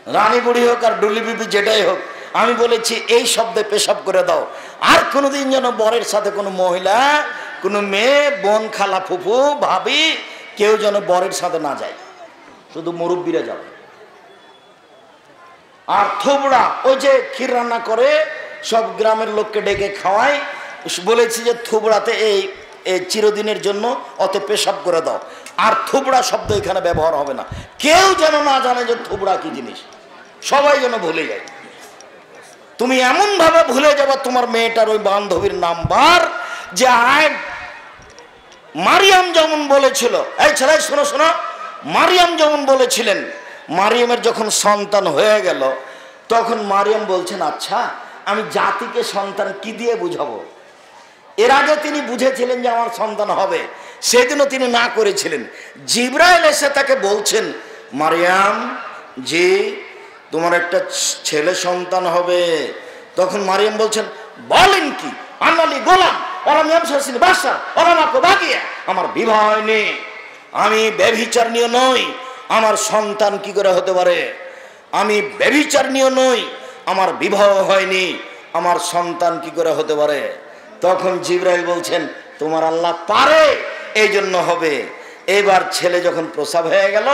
রানী বুড়ি হোক আর ডুলি বিবি যেটাই হোক, আমি বলেছি এই শব্দে পেশাব করে দাও। আর কোনোদিন যেন বরের সাথে কোনো মহিলা, কোনো মেয়ে, বোন, খালা, ফুফু, ভাবি কেউ যেন বরের সাথে না যায়, শুধু মুরব্বীরা যাবে। আর থোবড়া, ওই যে ক্ষীর রান্না করে সব গ্রামের লোককে ডেকে খাওয়ায়, বলেছি যে থোবড়াতে এই চিরদিনের জন্য অত পেশাব করে দাও। আর থোবড়া শব্দ এখানে ব্যবহার হবে না, কেউ যেন না জানে যে থোবড়া কি জিনিস, সবাই যেন ভুলে যায়। তুমি এমন ভাবে ভুলে যাবে তোমার মেয়েটার ওই বান্ধবীর নাম্বার, যে আয় মারিয়াম যেমন বলেছিল, এই ছেলে শোনো শোনো, মারিয়াম যেমন বলেছিলেন, মারিয়ামের যখন সন্তান হয়ে গেল তখন মারিয়াম বলছেন, আচ্ছা আমি জাতিকে সন্তান কি দিয়ে বুঝাবো। এর আগে তিনি বুঝেছিলেন যে আমার সন্তান হবে, সেদিনও তিনি না করেছিলেন। জিবরাইল এসে তাকে বলছেন, মারিয়াম জি তোমার একটা ছেলে সন্তান হবে। তখন মারিয়াম বলছেন, বলেন কি, আনালি গোলাম বাসা বাকিয়া, আমার বিবাহ হয়নি, আমি ব্যভিচার নিয়ে নই, আমার সন্তান কি করে হতে পারে, আমি ব্যভিচার নিয়ে নই, আমার বিবাহ হয়নি, আমার সন্তান কি করে হতে পারে। তখন জিবরাইল বলছেন, তোমার আল্লাহ পারে, এই জন্য হবে। এবার ছেলে যখন প্রসব হয়ে গেল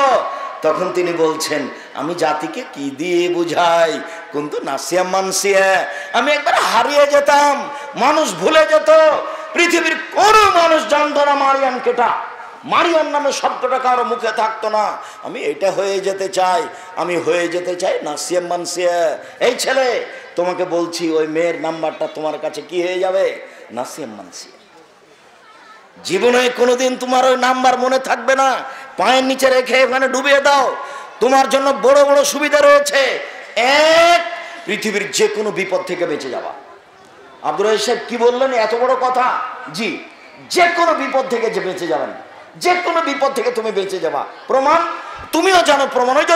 তখন তিনি বলছেন, আমি জাতিকে কি দিয়ে বুঝাই, কিন্তু নাসিয়া মানসিয়া, আমি একবার হারিয়ে যেতাম, মানুষ ভুলে যেত, পৃথিবীর কোনো মানুষ জানতো না মারিয়াম কেটা, মারিয়াম নামে শব্দটা কারো মুখে থাকতো না। আমি এটা হয়ে যেতে চাই, আমি হয়ে যেতে চাই নাসিয়া মানসিয়া। এই ছেলে তোমাকে বলছি, ওই মেয়ের নাম্বারটা তোমার কাছে কি হয়ে যাবে, নাসিয়া মানসিয়া। জীবনে কোনোদিন তোমার ওই নাম্বার মনে থাকবে না, পায়ের নিচে রেখে ওখানে ডুবিয়ে দাও, তোমার জন্য বড় বড় সুবিধা রয়েছে। এক, পৃথিবীর যে কোনো বিপদ থেকে বেঁচে যাবা। আব্দুর রহিম সাহেব কি বললেন, এত বড় কথা? জি, যে কোনো বিপদ থেকে যে বেঁচে যাবেন, যে কোনো বিপদ থেকে তুমি বেঁচে যাবা। প্রমাণ তুমিও জানো, প্রমাণ ওই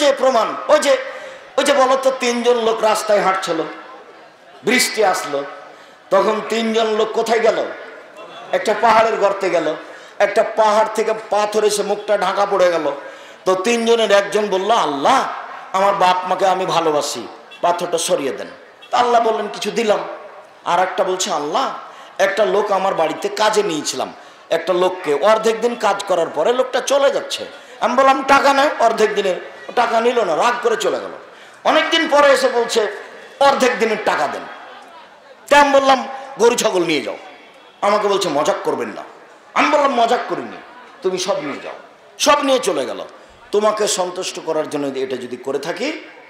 যে প্রমাণ, ওই যে বলো তো, তিনজন লোক রাস্তায় হাঁটছিল, বৃষ্টি আসলো, তখন তিনজন লোক কোথায় গেল, একটা পাহাড়ের গর্তে গেল, একটা পাহাড় থেকে পাথর এসে মুখটা ঢাকা পড়ে গেল। তো তিনজনের একজন বলল, আল্লাহ আমার বাপ মাকে আমি ভালোবাসি, পাথরটা সরিয়ে দেন। তা আল্লাহ বললেন, কিছু দিলাম। আর একটা বলছে, আল্লাহ একটা লোক আমার বাড়িতে কাজে নিয়েছিলাম, একটা লোককে, অর্ধেক দিন কাজ করার পরে লোকটা চলে যাচ্ছে, আমি বললাম টাকা নেই, অর্ধেক দিনের টাকা নিল না, রাগ করে চলে গেল। অনেকদিন পরে এসে বলছে অর্ধেক দিনের টাকা দেন। তা আমি বললাম গরু ছাগল নিয়ে যাও, আমাকে বলছে মজাক করবেন না। আমি বললাম মজাক করিনি, তুমি সব নিয়ে যাও। সব নিয়ে চলে গেল। তোমাকে সন্তুষ্ট করার জন্য এটা যদি করে থাকি,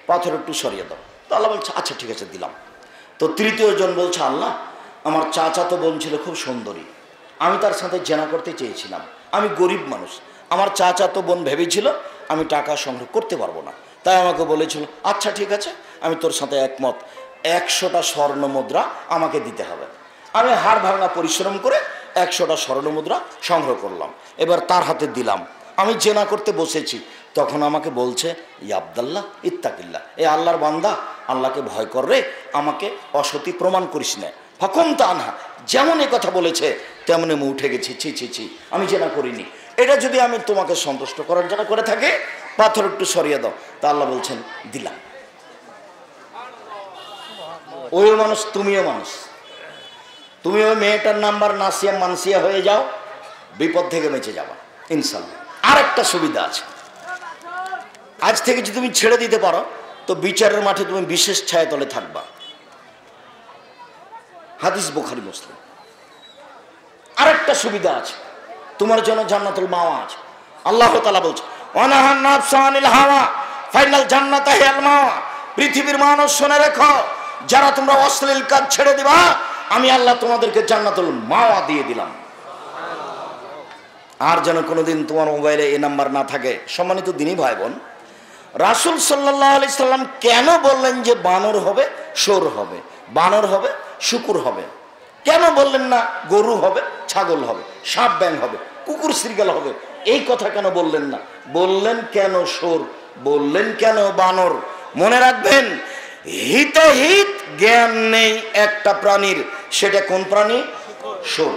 পাথর একটু সরিয়ে দাও। তো আল্লাহ বলছে, আচ্ছা ঠিক আছে দিলাম। তো তৃতীয় জন বলছে, আল্লাহ আমার চাচাতো বোন ছিল খুব সুন্দরী, আমি তার সাথে জেনা করতে চেয়েছিলাম, আমি গরিব মানুষ, আমার চাচাতো বোন ভেবেছিল আমি টাকা সংগ্রহ করতে পারবো না, তাই আমাকে বলেছিল, আচ্ছা ঠিক আছে আমি তোর সাথে একমত, 100টা স্বর্ণ মুদ্রা আমাকে দিতে হবে। আমি হাড় ভাঙা পরিশ্রম করে 100টা স্বর্ণ মুদ্রা সংগ্রহ করলাম, এবার তার হাতে দিলাম। আমি জেনা করতে বসেছি, তখন আমাকে বলছে, ইয়া আব্দাল্লাহ ইত্তাকিল্লাহ, এ আল্লাহর বান্দা, আল্লাহকে ভয় কর রে, আমাকে অসতী প্রমাণ করিস না। হকম তা আনহা, যেমন এ কথা বলেছে তেমনি আমি উঠে গেছি, ছি, আমি জেনা করিনি। এটা যদি আমি তোমাকে সন্তুষ্ট করার জন্য করে থাকি, পাথর একটু সরিয়ে দাও। তা আল্লাহ বলছেন দিলাম। ওই মানুষ, তুমিও মানুষ, তুমি ওই মেয়েটার নাম্বার নাসিয়া মানসিয়া হয়ে যাও, বিপদ থেকে বেঁচে যাবা ইনশাল্লাহ। আর একটা সুবিধা আছে, আজ থেকে যদি তুমি ছেড়ে দিতে পারো তো বিচারের মাঠে তুমি বিশেষ ছায়াতলে থাকবা। হাদিস বুখারী মুসলিম। আর একটা সুবিধা আছে, তোমার জন্য জান্নাতুল মাওয়া আছে। আল্লাহ তাআলা বলছে, ওয়ানাহান নাফসা আনিল হাওয়া ফাইনাল জান্নাতা হিয়াল মাওয়া। পৃথিবীর মানুষ শুনে রেখো, যারা তোমরা অশ্লীল কাজ ছেড়ে দিবা, আমি আল্লাহ তোমাদেরকে জান্নাতুল মাওয়া দিয়ে দিলাম। আর যেন কোনোদিন তোমার মোবাইলে এই নাম্বার না থাকে। সম্মানিত দিনী ভাই বোন, রাসূল সাল্লাল্লাহু আলাইহি সাল্লাম কেন বললেন যে বানর হবে, শুয়োর হবে, বানর হবে, শুকুর হবে? কেন বললেন না গরু হবে, ছাগল হবে, সাপ ব্যাঙ হবে, কুকুর শৃগাল হবে? এই কথা কেন বললেন না? বললেন কেন শুয়োর, বললেন কেন বানর? মনে রাখবেন, হিতে হিত জ্ঞান নেই একটা প্রাণীর, সেটা কোন প্রাণী? শুয়োর,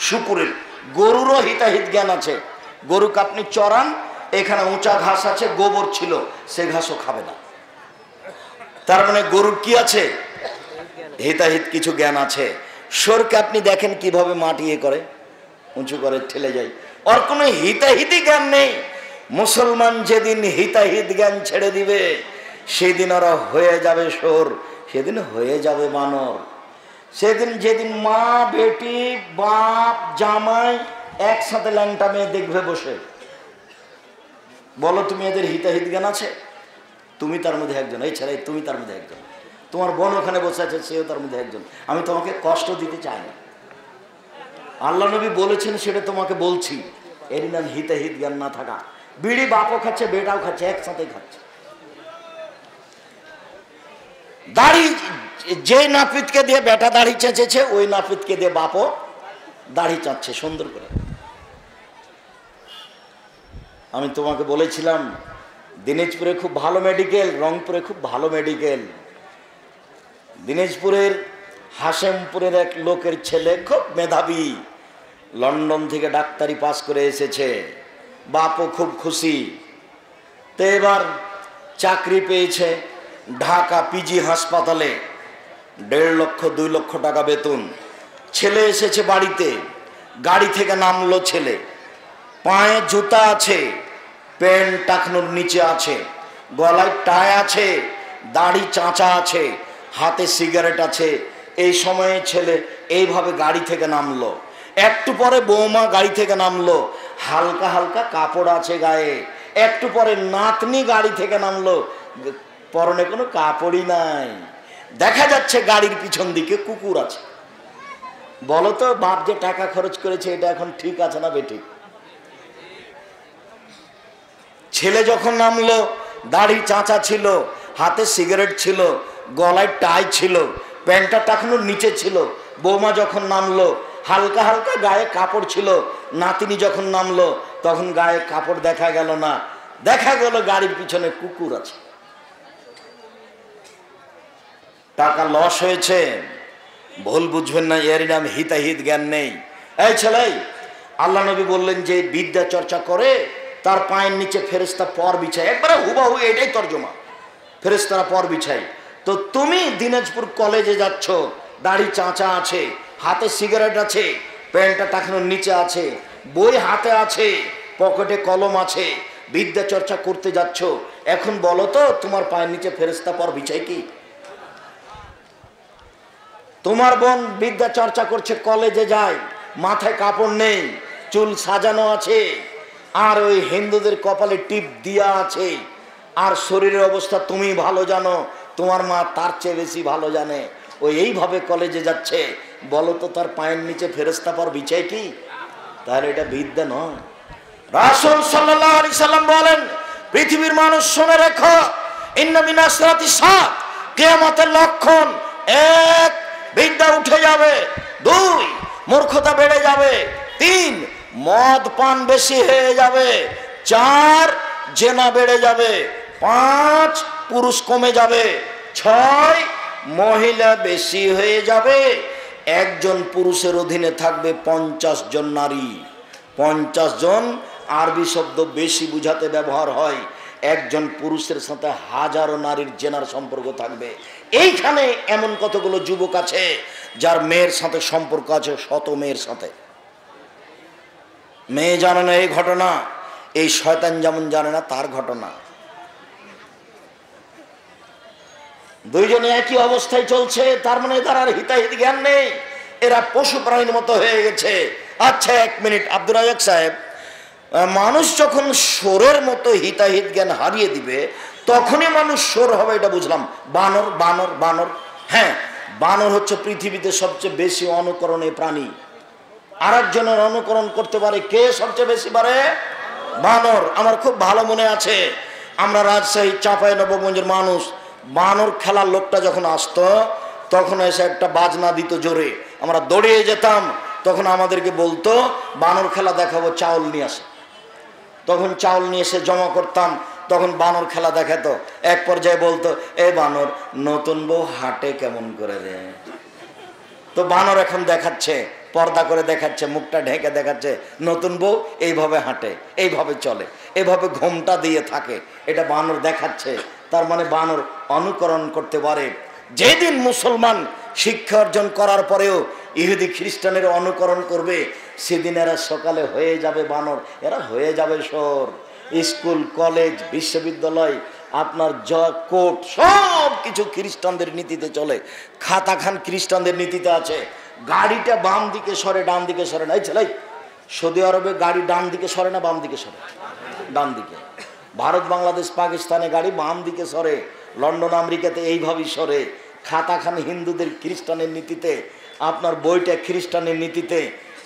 শুকুরের। গরুরও হিতাহিত জ্ঞান আছে। গরুকে আপনি চড়ান, এখানে উঁচা ঘাস আছে, গোবর ছিল, সে ঘাসও খাবে না। তার মানে গরুর কি আছে? হিতাহিত কিছু জ্ঞান আছে। সরকে আপনি দেখেন কিভাবে মাটি করে, উঁচু করে, ঠেলে যায়, ওর কোনো হিতাহিতি জ্ঞান নেই। মুসলমান যেদিন হিতাহিত জ্ঞান ছেড়ে দিবে সেদিন ওরা হয়ে যাবে সর, সেদিন হয়ে যাবে বানর। সেদিন যেদিন মা বেটি বাপ জামাই একসাথে ল্যাংটা মেয়ে দেখবে বসে, বলো তুমি এদের হিতাহিত জ্ঞান আছে? তুমি তার মধ্যে একজন, এই ছেলে তুমি তার মধ্যে একজন, তোমার বোন ওখানে বসে আছে সেও তার মধ্যে একজন। আমি তোমাকে কষ্ট দিতে চাই না, আল্লাহ নবী বলেছেন সেটা তোমাকে বলছি। এর নাম হিতাহিত জ্ঞান না থাকা। বিড়ি বাপও খাচ্ছে বেটাও খাচ্ছে, একসাথে খাচ্ছে। দাড়ি যে নাপিতকে দিয়ে বেটা দাড়ি চেঁচেছে ওই নাপিতকে দিয়ে বাপও দাড়ি চাচ্ছে সুন্দর করে। আমি তোমাকে বলেছিলাম দিনাজপুরে খুব ভালো মেডিকেল, রংপুরে খুব ভালো মেডিকেল। দিনাজপুরের হাশেমপুরের এক লোকের ছেলে খুব মেধাবী, লন্ডন থেকে ডাক্তারি পাস করে এসেছে, বাপও খুব খুশি। তো এবার চাকরি পেয়েছে ঢাকা পিজি হাসপাতালে, 1.5 লক্ষ 2 লক্ষ টাকা বেতন। ছেলে এসেছে বাড়িতে, গাড়ি থেকে নামলো ছেলে, পায়ে জুতা আছে, প্যান্ট টাকনোর নিচে আছে, গলায় টাই আছে, দাড়ি চাঁচা আছে, হাতে সিগারেট আছে। এই সময়ে ছেলে এইভাবে গাড়ি থেকে নামলো। একটু পরে বৌমা গাড়ি থেকে নামলো, হালকা হালকা কাপড় আছে গায়ে। একটু পরে নাতনি গাড়ি থেকে নামলো, পরনে কোনো কাপড়ই নাই, দেখা যাচ্ছে গাড়ির পিছন দিকে কুকুর আছে। বলো তো বাপ যে টাকা খরচ করেছে এটা এখন ঠিক আছে না বেঠিক? ছেলে যখন নামলো দাড়ি চাঁচা ছিল, হাতে সিগারেট ছিল, গলায় টাই ছিল, প্যান্টটা টাকানোর নিচে ছিল। বৌমা যখন নামলো হালকা হালকা গায়ে কাপড় ছিল। নাতিনি যখন নামলো তখন গায়ে কাপড় দেখা গেল না, দেখা গেল গাড়ির পিছনে কুকুর আছে। টাকা লস হয়েছে, ভুল বুঝবেন না, এর নাম হিতাহিত জ্ঞান নেই। এই ছেলে, আল্লাহ নবী বললেন যে বিদ্যা চর্চা করে তার পায়ের নিচে ফেরেশতা পর বিছায়, একবারে হুবাহু এটাই তর্জমা, ফেরেশতারা পর বিছায়। তো তুমি দিনাজপুর কলেজে যাচ্ছ, দাড়ি চাঁচা আছে, হাতে সিগারেট আছে, প্যান্টটা টাকানোর নিচে আছে, বই হাতে আছে, পকেটে কলম আছে, বিদ্যা চর্চা করতে যাচ্ছ। এখন বলো তো তোমার পায়ের নিচে ফেরেশতা পর বিছায় কি? তোমার বোন বিদ্যা চর্চা করছে, কলেজে যায়, মাথায় কাপড় নেই, চুল সাজানো আছে, আর ওই হিন্দুদের কপালে টিপ দিয়া আছে, আর শরীরের অবস্থা তুমি ভালো জানো, তোমার মা তার চেয়ে বেশি ভালো জানে। ওই এইভাবে কলেজে যাচ্ছে, বলো তো তার পায়ের নিচে ফেরেশতা পর বিছায় কি? তাহলে এটা বিদ্যা নয়। রাসূল সাল্লাল্লাহু আলাইহি সাল্লাম বলেন, পৃথিবীর মানুষ শুনে রেখো, ইন্না মিন আসরাতি সাত, কিয়ামতের লক্ষণ, 1 বিদ্যা উঠে যাবে, 2 মূর্খতা বেড়ে যাবে, 3 মদ পান বেশি হয়ে যাবে, 4 জেনা বেড়ে যাবে, 5 পুরুষ কমে যাবে, 6 মহিলা বেশি হয়ে যাবে, একজন পুরুষের অধীনে থাকবে 50 জন নারী। 50 জন আরবি শব্দ বেশি বুঝাতে ব্যবহার হয়, একজন পুরুষের সাথে হাজারো নারীর জেনার সম্পর্ক থাকবে। এইখানে এমন কতগুলো যুবক আছে যার মেয়ের সাথে সম্পর্ক আছে 100 মেয়ের সাথে। মেয়ে জানে না এই ঘটনা, এই শয়তান যেমন জানে না তার ঘটনা। দুইজনে একই অবস্থায় চলছে, তার মানে তার আর হিতাহিত জ্ঞান নেই, এরা পশু প্রাণীর মতো হয়ে গেছে। আচ্ছা 1 মিনিট, আব্দুর রাজ্জাক সাহেব, মানুষ যখন সোরের মতো হিতাহিত জ্ঞান হারিয়ে দিবে তখনই মানুষ সোর হবে, এটা বুঝলাম। বানর বানর বানর, হ্যাঁ, বানর হচ্ছে পৃথিবীতে সবচেয়ে বেশি অনুকরণীয় প্রাণী। আরেকজনের অনুকরণ করতে পারে কে সবচেয়ে বেশি পারে? বানর। আমার খুব ভালো মনে আছে, আমরা রাজশাহী চাঁপাইনবাবগঞ্জের মানুষ, বানর খেলার লোকটা যখন আসতো তখন এসে একটা বাজনা দিত জোরে, আমরা দৌড়িয়ে যেতাম। তখন আমাদেরকে বলতো বানর খেলা দেখাবো, চাউল নিয়ে আসে। তখন চাউল নিয়ে এসে জমা করতাম, তখন বানর খেলা দেখাতো। এক পর্যায়ে বলতো, এ বানর নতুন বউ হাঁটে কেমন করে রে? তো বানর এখন দেখাচ্ছে, পর্দা করে দেখাচ্ছে, মুখটা ঢেকে দেখাচ্ছে, নতুন বউ এইভাবে হাঁটে, এইভাবে চলে, এইভাবে ঘোমটা দিয়ে থাকে, এটা বানর দেখাচ্ছে। তার মানে বানর অনুকরণ করতে পারে। যেদিন মুসলমান শিক্ষা অর্জন করার পরেও ইহুদি খ্রিস্টানের অনুকরণ করবে, সেদিন এরা সকালে হয়ে যাবে বানর, এরা হয়ে যাবে শোর। স্কুল, কলেজ, বিশ্ববিদ্যালয়, আপনার কোর্ট সব কিছু খ্রিস্টানদের নীতিতে চলে। খাতা খান খ্রিস্টানদের নীতিতে আছে। গাড়িটা বাম দিকে সরে, ডান দিকে সরে না। এই ছেলে, সৌদি আরবে গাড়ি ডান দিকে সরে না বাম দিকে সরে? ডান দিকে। ভারত, বাংলাদেশ, পাকিস্তানে গাড়ি বাম দিকে সরে। লন্ডন, আমেরিকাতে এইভাবেই সরে। খাতা খান হিন্দুদের খ্রিস্টানের নীতিতে, আপনার বইটা খ্রিস্টানের নীতিতে,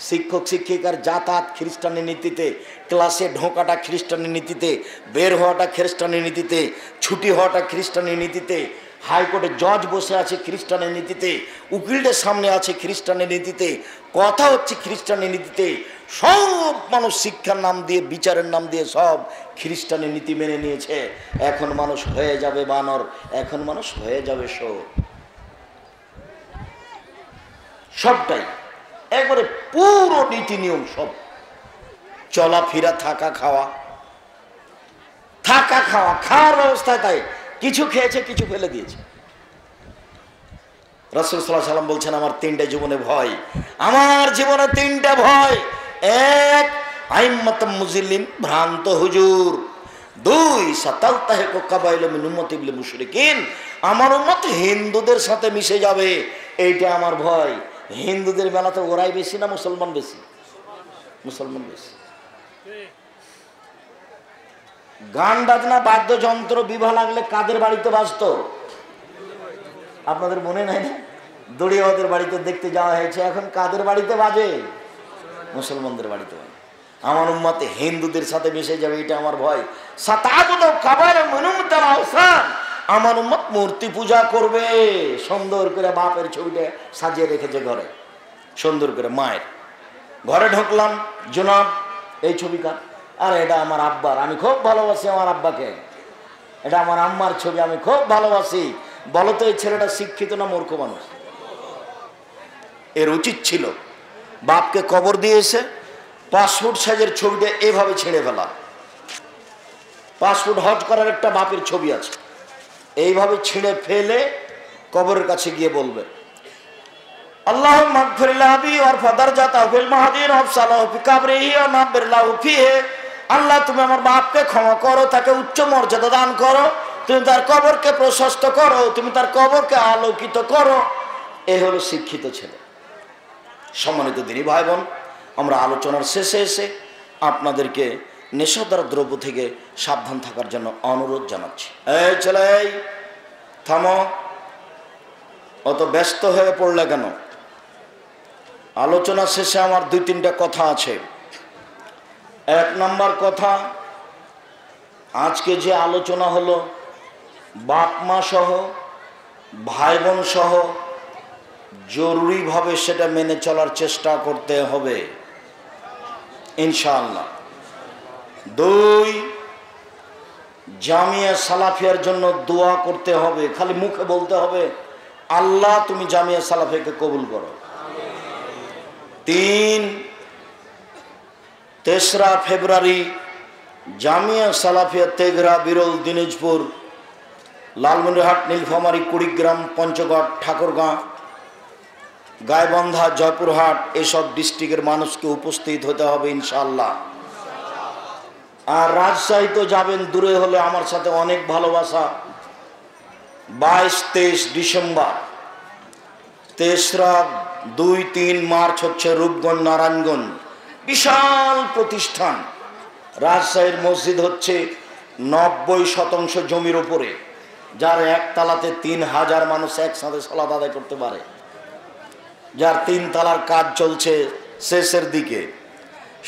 শিক্ষক শিক্ষিকার যাতায়াত খ্রিস্টানের নীতিতে, ক্লাসে ঢোকাটা খ্রিস্টানের নীতিতে, বের হওয়াটা খ্রিস্টানের নীতিতে, ছুটি হওয়াটা খ্রিস্টানের নীতিতে, হাইকোর্টে জজ বসে আছে খ্রিস্টানের নীতিতে, উকিলদের সামনে আছে খ্রিস্টানের নীতিতে, কথা হচ্ছে খ্রিস্টানের নীতিতে। সব মানুষ শিক্ষার নাম দিয়ে, বিচারের নাম দিয়ে সব খ্রিস্টানের নীতি মেনে নিয়েছে। এখন মানুষ হয়ে যাবে বানর, এখন মানুষ হয়ে যাবে সবটাই একবারে পুরো নীতি নিয়ম সব। চলাফেরা, থাকা খাওয়া, খাওয়ার ব্যবস্থায় তাই কিছু খেয়েছে, কিছু ফেলে দিয়েছে। রাসূল সাল্লাল্লাহু আলাইহি ওয়াসাল্লাম বলছেন, আমার তিনটা জীবনে ভয়, আমার জীবনে তিনটা ভয়। এক, আইম্মাতুম মুজিল্লিন, ভ্রান্ত হুজুর। দুই, সাতালতাহিকু কাবাইলু মিন উম্মতি বিল মুশরিকিন, আমার উম্মত হিন্দুদের সাথে মিশে যাবে, এইটা আমার ভয়। হিন্দুদের মেলাতে ওরাই বেশি না মুসলমান বেশি? মুসলমান বেশি। গান বাজনা, বাদ্যযন্ত্র, বিবাহ লাগলে কাদের বাড়িতে বাজতো? আপনাদের মনে নাই না? দড়িয়াদের বাড়িতে দেখতে যাওয়া হয়েছে, এখন কাদের বাড়িতে বাজে? মুসলমানদের বাড়িতে বাজে। আমার উম্মতে হিন্দুদের সাথে মিশে যাবে, এটা আমার ভয়। সাতাদু কাবাইল মুনুমতাল আওসান, আমার উম্মত মূর্তি পূজা করবে। সুন্দর করে বাপের ছবিটা সাজিয়ে রেখেছে ঘরে, সুন্দর করে মায়ের। ঘরে ঢুকলাম, জনাব এই ছবিটা, আর এটা আমার আব্বার, আমি খুব ভালোবাসি আমার আব্বাকে। এটা আমার আম্মার ছবি, আমি খুব ভালোবাসি। বলো তো এই ছেলেটা শিক্ষিত না মূর্খ মানুষ? এর উচিত ছিল বাপকে কবর দিয়েছে, পাসপোর্ট সাইজের ছবিটা এভাবে ছেড়ে ফেলা। পাসপোর্ট হজ করার একটা বাপের ছবি আছে, এইভাবে ছিঁড়ে ফেলে কবরের কাছে গিয়ে বলবে, আল্লাহুম্মা গফির লাহি ওয়ারফা দারজাতাহু ফিল মাহদিন ওয়াফসালাহু ফি কবরিহি ওয়া নাব্বির লাহু ফিহি। আল্লাহ, তুমি আমার বাপকে ক্ষমা করো, তাকে উচ্চ মর্যাদা দান করো, তুমি তার কবরকে প্রশস্ত করো, তুমি তার কবরকে আলোকিত করো। এ হলো শিক্ষিত ছেলে। সম্মানিত দিনী ভাই বোন, আমরা আলোচনার শেষে এসে আপনাদেরকে নেশাদার দ্রব্য থেকে সাবধান থাকার জন্য অনুরোধ জানাচ্ছি। এই ছেলে, থামো, অত ব্যস্ত হয়ে পড়লে কেন? আলোচনা শেষে আমার দুই তিনটা কথা আছে। এক নাম্বার কথা, আজকে যে আলোচনা হলো, বাপ মা সহ, ভাই বোন সহ জরুরিভাবে সেটা মেনে চলার চেষ্টা করতে হবে ইনশাআল্লাহ। দুই, জামিয়া সালাফিয়ার জন্য দোয়া করতে হবে। খালি মুখে বলতে হবে, আল্লাহ তুমি জামিয়া সালাফিয়াকে কবুল করো। তিন, 3রা ফেব্রুয়ারি জামিয়া সালাফিয়া তেঘরা, বিরল, দিনাজপুর, লালমনিরহাট, নীলফামারী, কুড়িগ্রাম, পঞ্চগড়, ঠাকুরগাঁ, গাইবান্ধা, জয়পুরহাট, এসব ডিস্ট্রিক্টের মানুষকে উপস্থিত হতে হবে ইনশাআল্লাহ। আর রাজশাহী তো যাবেন, দূরে হলে আমার সাথে অনেক ভালোবাসা। 22-23 ডিসেম্বর, 3রা 2-3 মার্চ হচ্ছে রূপগঞ্জ, নারায়ণগঞ্জ, বিশাল প্রতিষ্ঠান। রাজশাহীর মসজিদ হচ্ছে 90% জমির উপরে, যার একতলাতে 3000 মানুষ একসাথে সালাত আদায় করতে পারে, যার 3 তলার কাজ চলছে শেষের দিকে।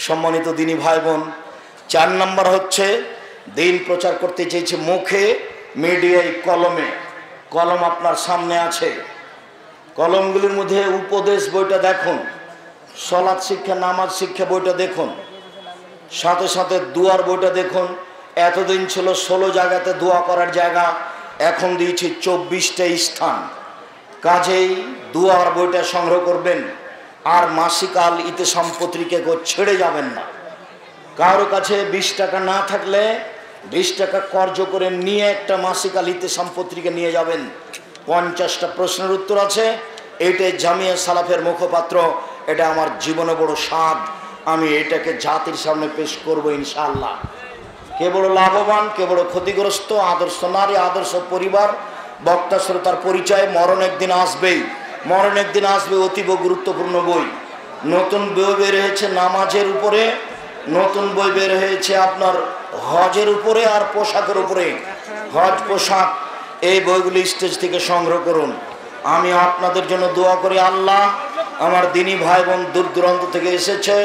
সম্মানিত দিনী ভাই বোন, 4 নম্বর হচ্ছে দিন প্রচার করতে চেয়েছে মুখে, মিডিয়ায়, কলমে। কলম আপনার সামনে আছে, কলমগুলির মধ্যে উপদেশ বইটা দেখুন, সালাত শিক্ষা, নামাজ শিক্ষা বইটা দেখুন, সাথে সাথে দুয়ার বইটা দেখুন। এতদিন ছিল 16 জায়গাতে দোয়া করার জায়গা, এখন দিয়েছি 24টা স্থান। কাজেই দুয়ার বইটা সংগ্রহ করবেন, আর মাসিক আল ইতিসাম পত্রিকাকে ছেড়ে যাবেন না। কারো কাছে 20 টাকা না থাকলে 20 টাকা কর্জ করে নিয়ে একটা মাসিক আলিতে সম্পত্তিকে নিয়ে যাবেন। 50টা প্রশ্নের উত্তর আছে। এইটাই জামিয়া সালাফের মুখপাত্র। এটা আমার জীবনে বড় স্বাদ। আমি এটাকে জাতির সামনে পেশ করব ইনশাআল্লাহ। কে বড় লাভবান, কে বড় ক্ষতিগ্রস্ত, আদর্শ নারী, আদর্শ পরিবার, বক্তা শ্রোতার পরিচয়। মরণ একদিন আসবেই, মরণ একদিন আসবে। অতীব গুরুত্বপূর্ণ বই, নতুন বই বের হয়েছে নামাজের উপরে, নতুন বই বের হয়েছে আপনার হজের উপরে আর পোশাকের উপরে। হজ পোশাক, এই বইগুলি স্টেজ থেকে সংগ্রহ করুন। আমি আপনাদের জন্য দোয়া করি, আল্লাহ আমার দিনী ভাই বোন দূর দূরান্ত থেকে এসেছে,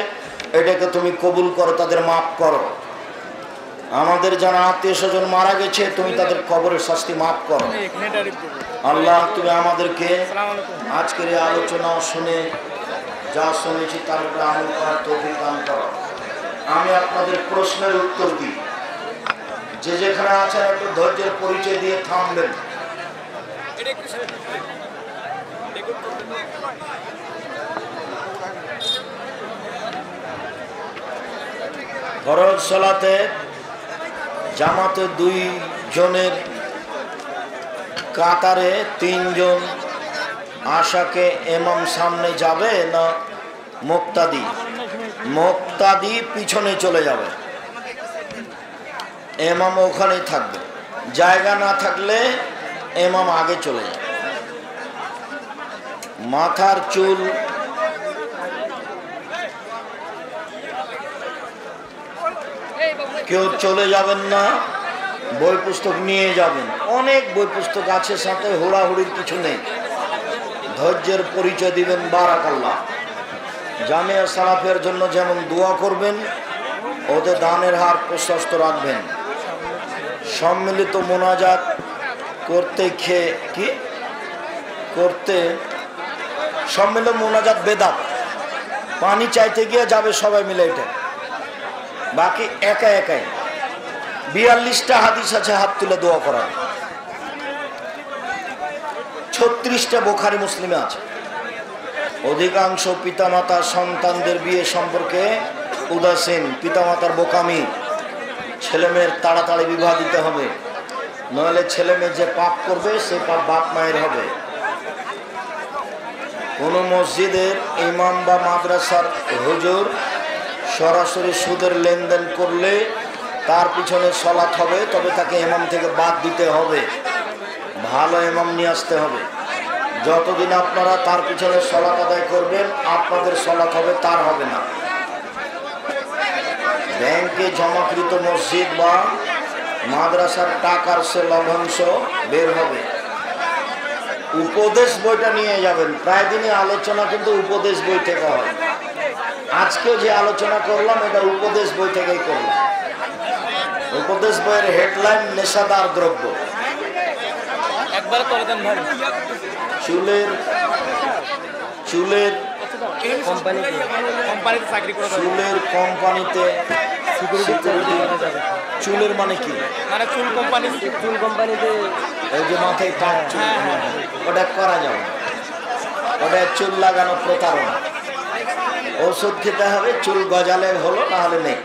এটাকে তুমি কবুল করো, তাদের মাফ করো। আমাদের যারা আত্মীয় স্বজন মারা গেছে, তুমি তাদের কবরের শাস্তি মাফ করো। আল্লাহ তুমি আমাদেরকে আজকের এই আলোচনা শুনে যা শুনেছি তার উপরে আমল করার তৌফিক দান করো। আমি আপনাদের প্রশ্নের উত্তর দিই। যে যেখানে আছেন একটু ধৈর্যের পরিচয় দিয়ে থামবেন। ফরজ সালাতে জামাতে 2 জনের কাতারে 3 জন আশাকে ইমাম সামনে যাবে না মুক্তাদি? মুক্তাদি পিছনে চলে যাবে, ইমাম ওখানেই থাকবে। জায়গা না থাকলে ইমাম আগে চলে যাবে। মাথার চুল কেউ চলে যাবেন না, বই পুস্তক নিয়ে যাবেন। অনেক বই পুস্তক আছে সাথে, হুড়াহুড়ির কিছু নেই। ধৈর্যের পরিচয় দিবেন। বারাকাল্লাহ। জামিয়া সালাফের জন্য যেমন দোয়া করবেন, ওদের দানের হার প্রশস্ত রাখবেন। সম্মিলিত মোনাজাত করতে সম্মিলিত মোনাজাত বেদাত। পানি চাইতে গিয়ে যাবে সবাই মিলে, এটা বাকি একা একাই। 42টা হাদিস আছে হাত তুলে দোয়া করার। 36টা বুখারী মুসলিমে আছে। অধিকাংশ পিতামাতা সন্তানদের বিয়ে সম্পর্কে উদাসীন। পিতামাতার বোকামি। ছেলেমেয়ের তাড়াতাড়ি বিবাহ দিতে হবে, নইলে ছেলেমেয়ে যে পাপ করবে সে পাপ বাপ মায়ের হবে। কোন মসজিদের ইমাম বা মাদ্রাসার হুজুর সরাসরি সুদের লেনদেন করলে তার পিছনে সালাত হবে, তবে তাকে ইমাম থেকে বাদ দিতে হবে। ভালো ইমাম নিয়ে আসতে হবে। যতদিন আপনারা তার পিছনে সালাত আদায় করবেন, আপনাদের সালাত হবে, তার হবে না। ব্যাংকে জমাকৃত মসজিদ বা মাদ্রাসার টাকার সে লভ্যাংশ বের হবে। উপদেশ বইটা নিয়ে যাবেন। প্রায় দিনই আলোচনা কিন্তু উপদেশ বই থেকে হয়। আজকেও যে আলোচনা করলাম এটা উপদেশ বই থেকেই করলাম। উপদেশ বইয়ের হেডলাইন নেশাদার দ্রব্য। চুলের কোম্পানিতে চুলের মানে কি? মানে চুল কোম্পানিতে এই যে মাথায় ওটা করা যাবে, ওটা চুল লাগানো প্রতারণা। ওষুধ খেতে হবে, চুল গজালে হলো, না হলে নেই।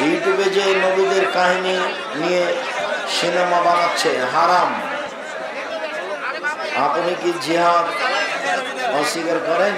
ইউটিউবে যে নবীদের কাহিনী নিয়ে সিনেমা বানাচ্ছে, হারাম। আপনি কি জিহাদ অস্বীকার করেন?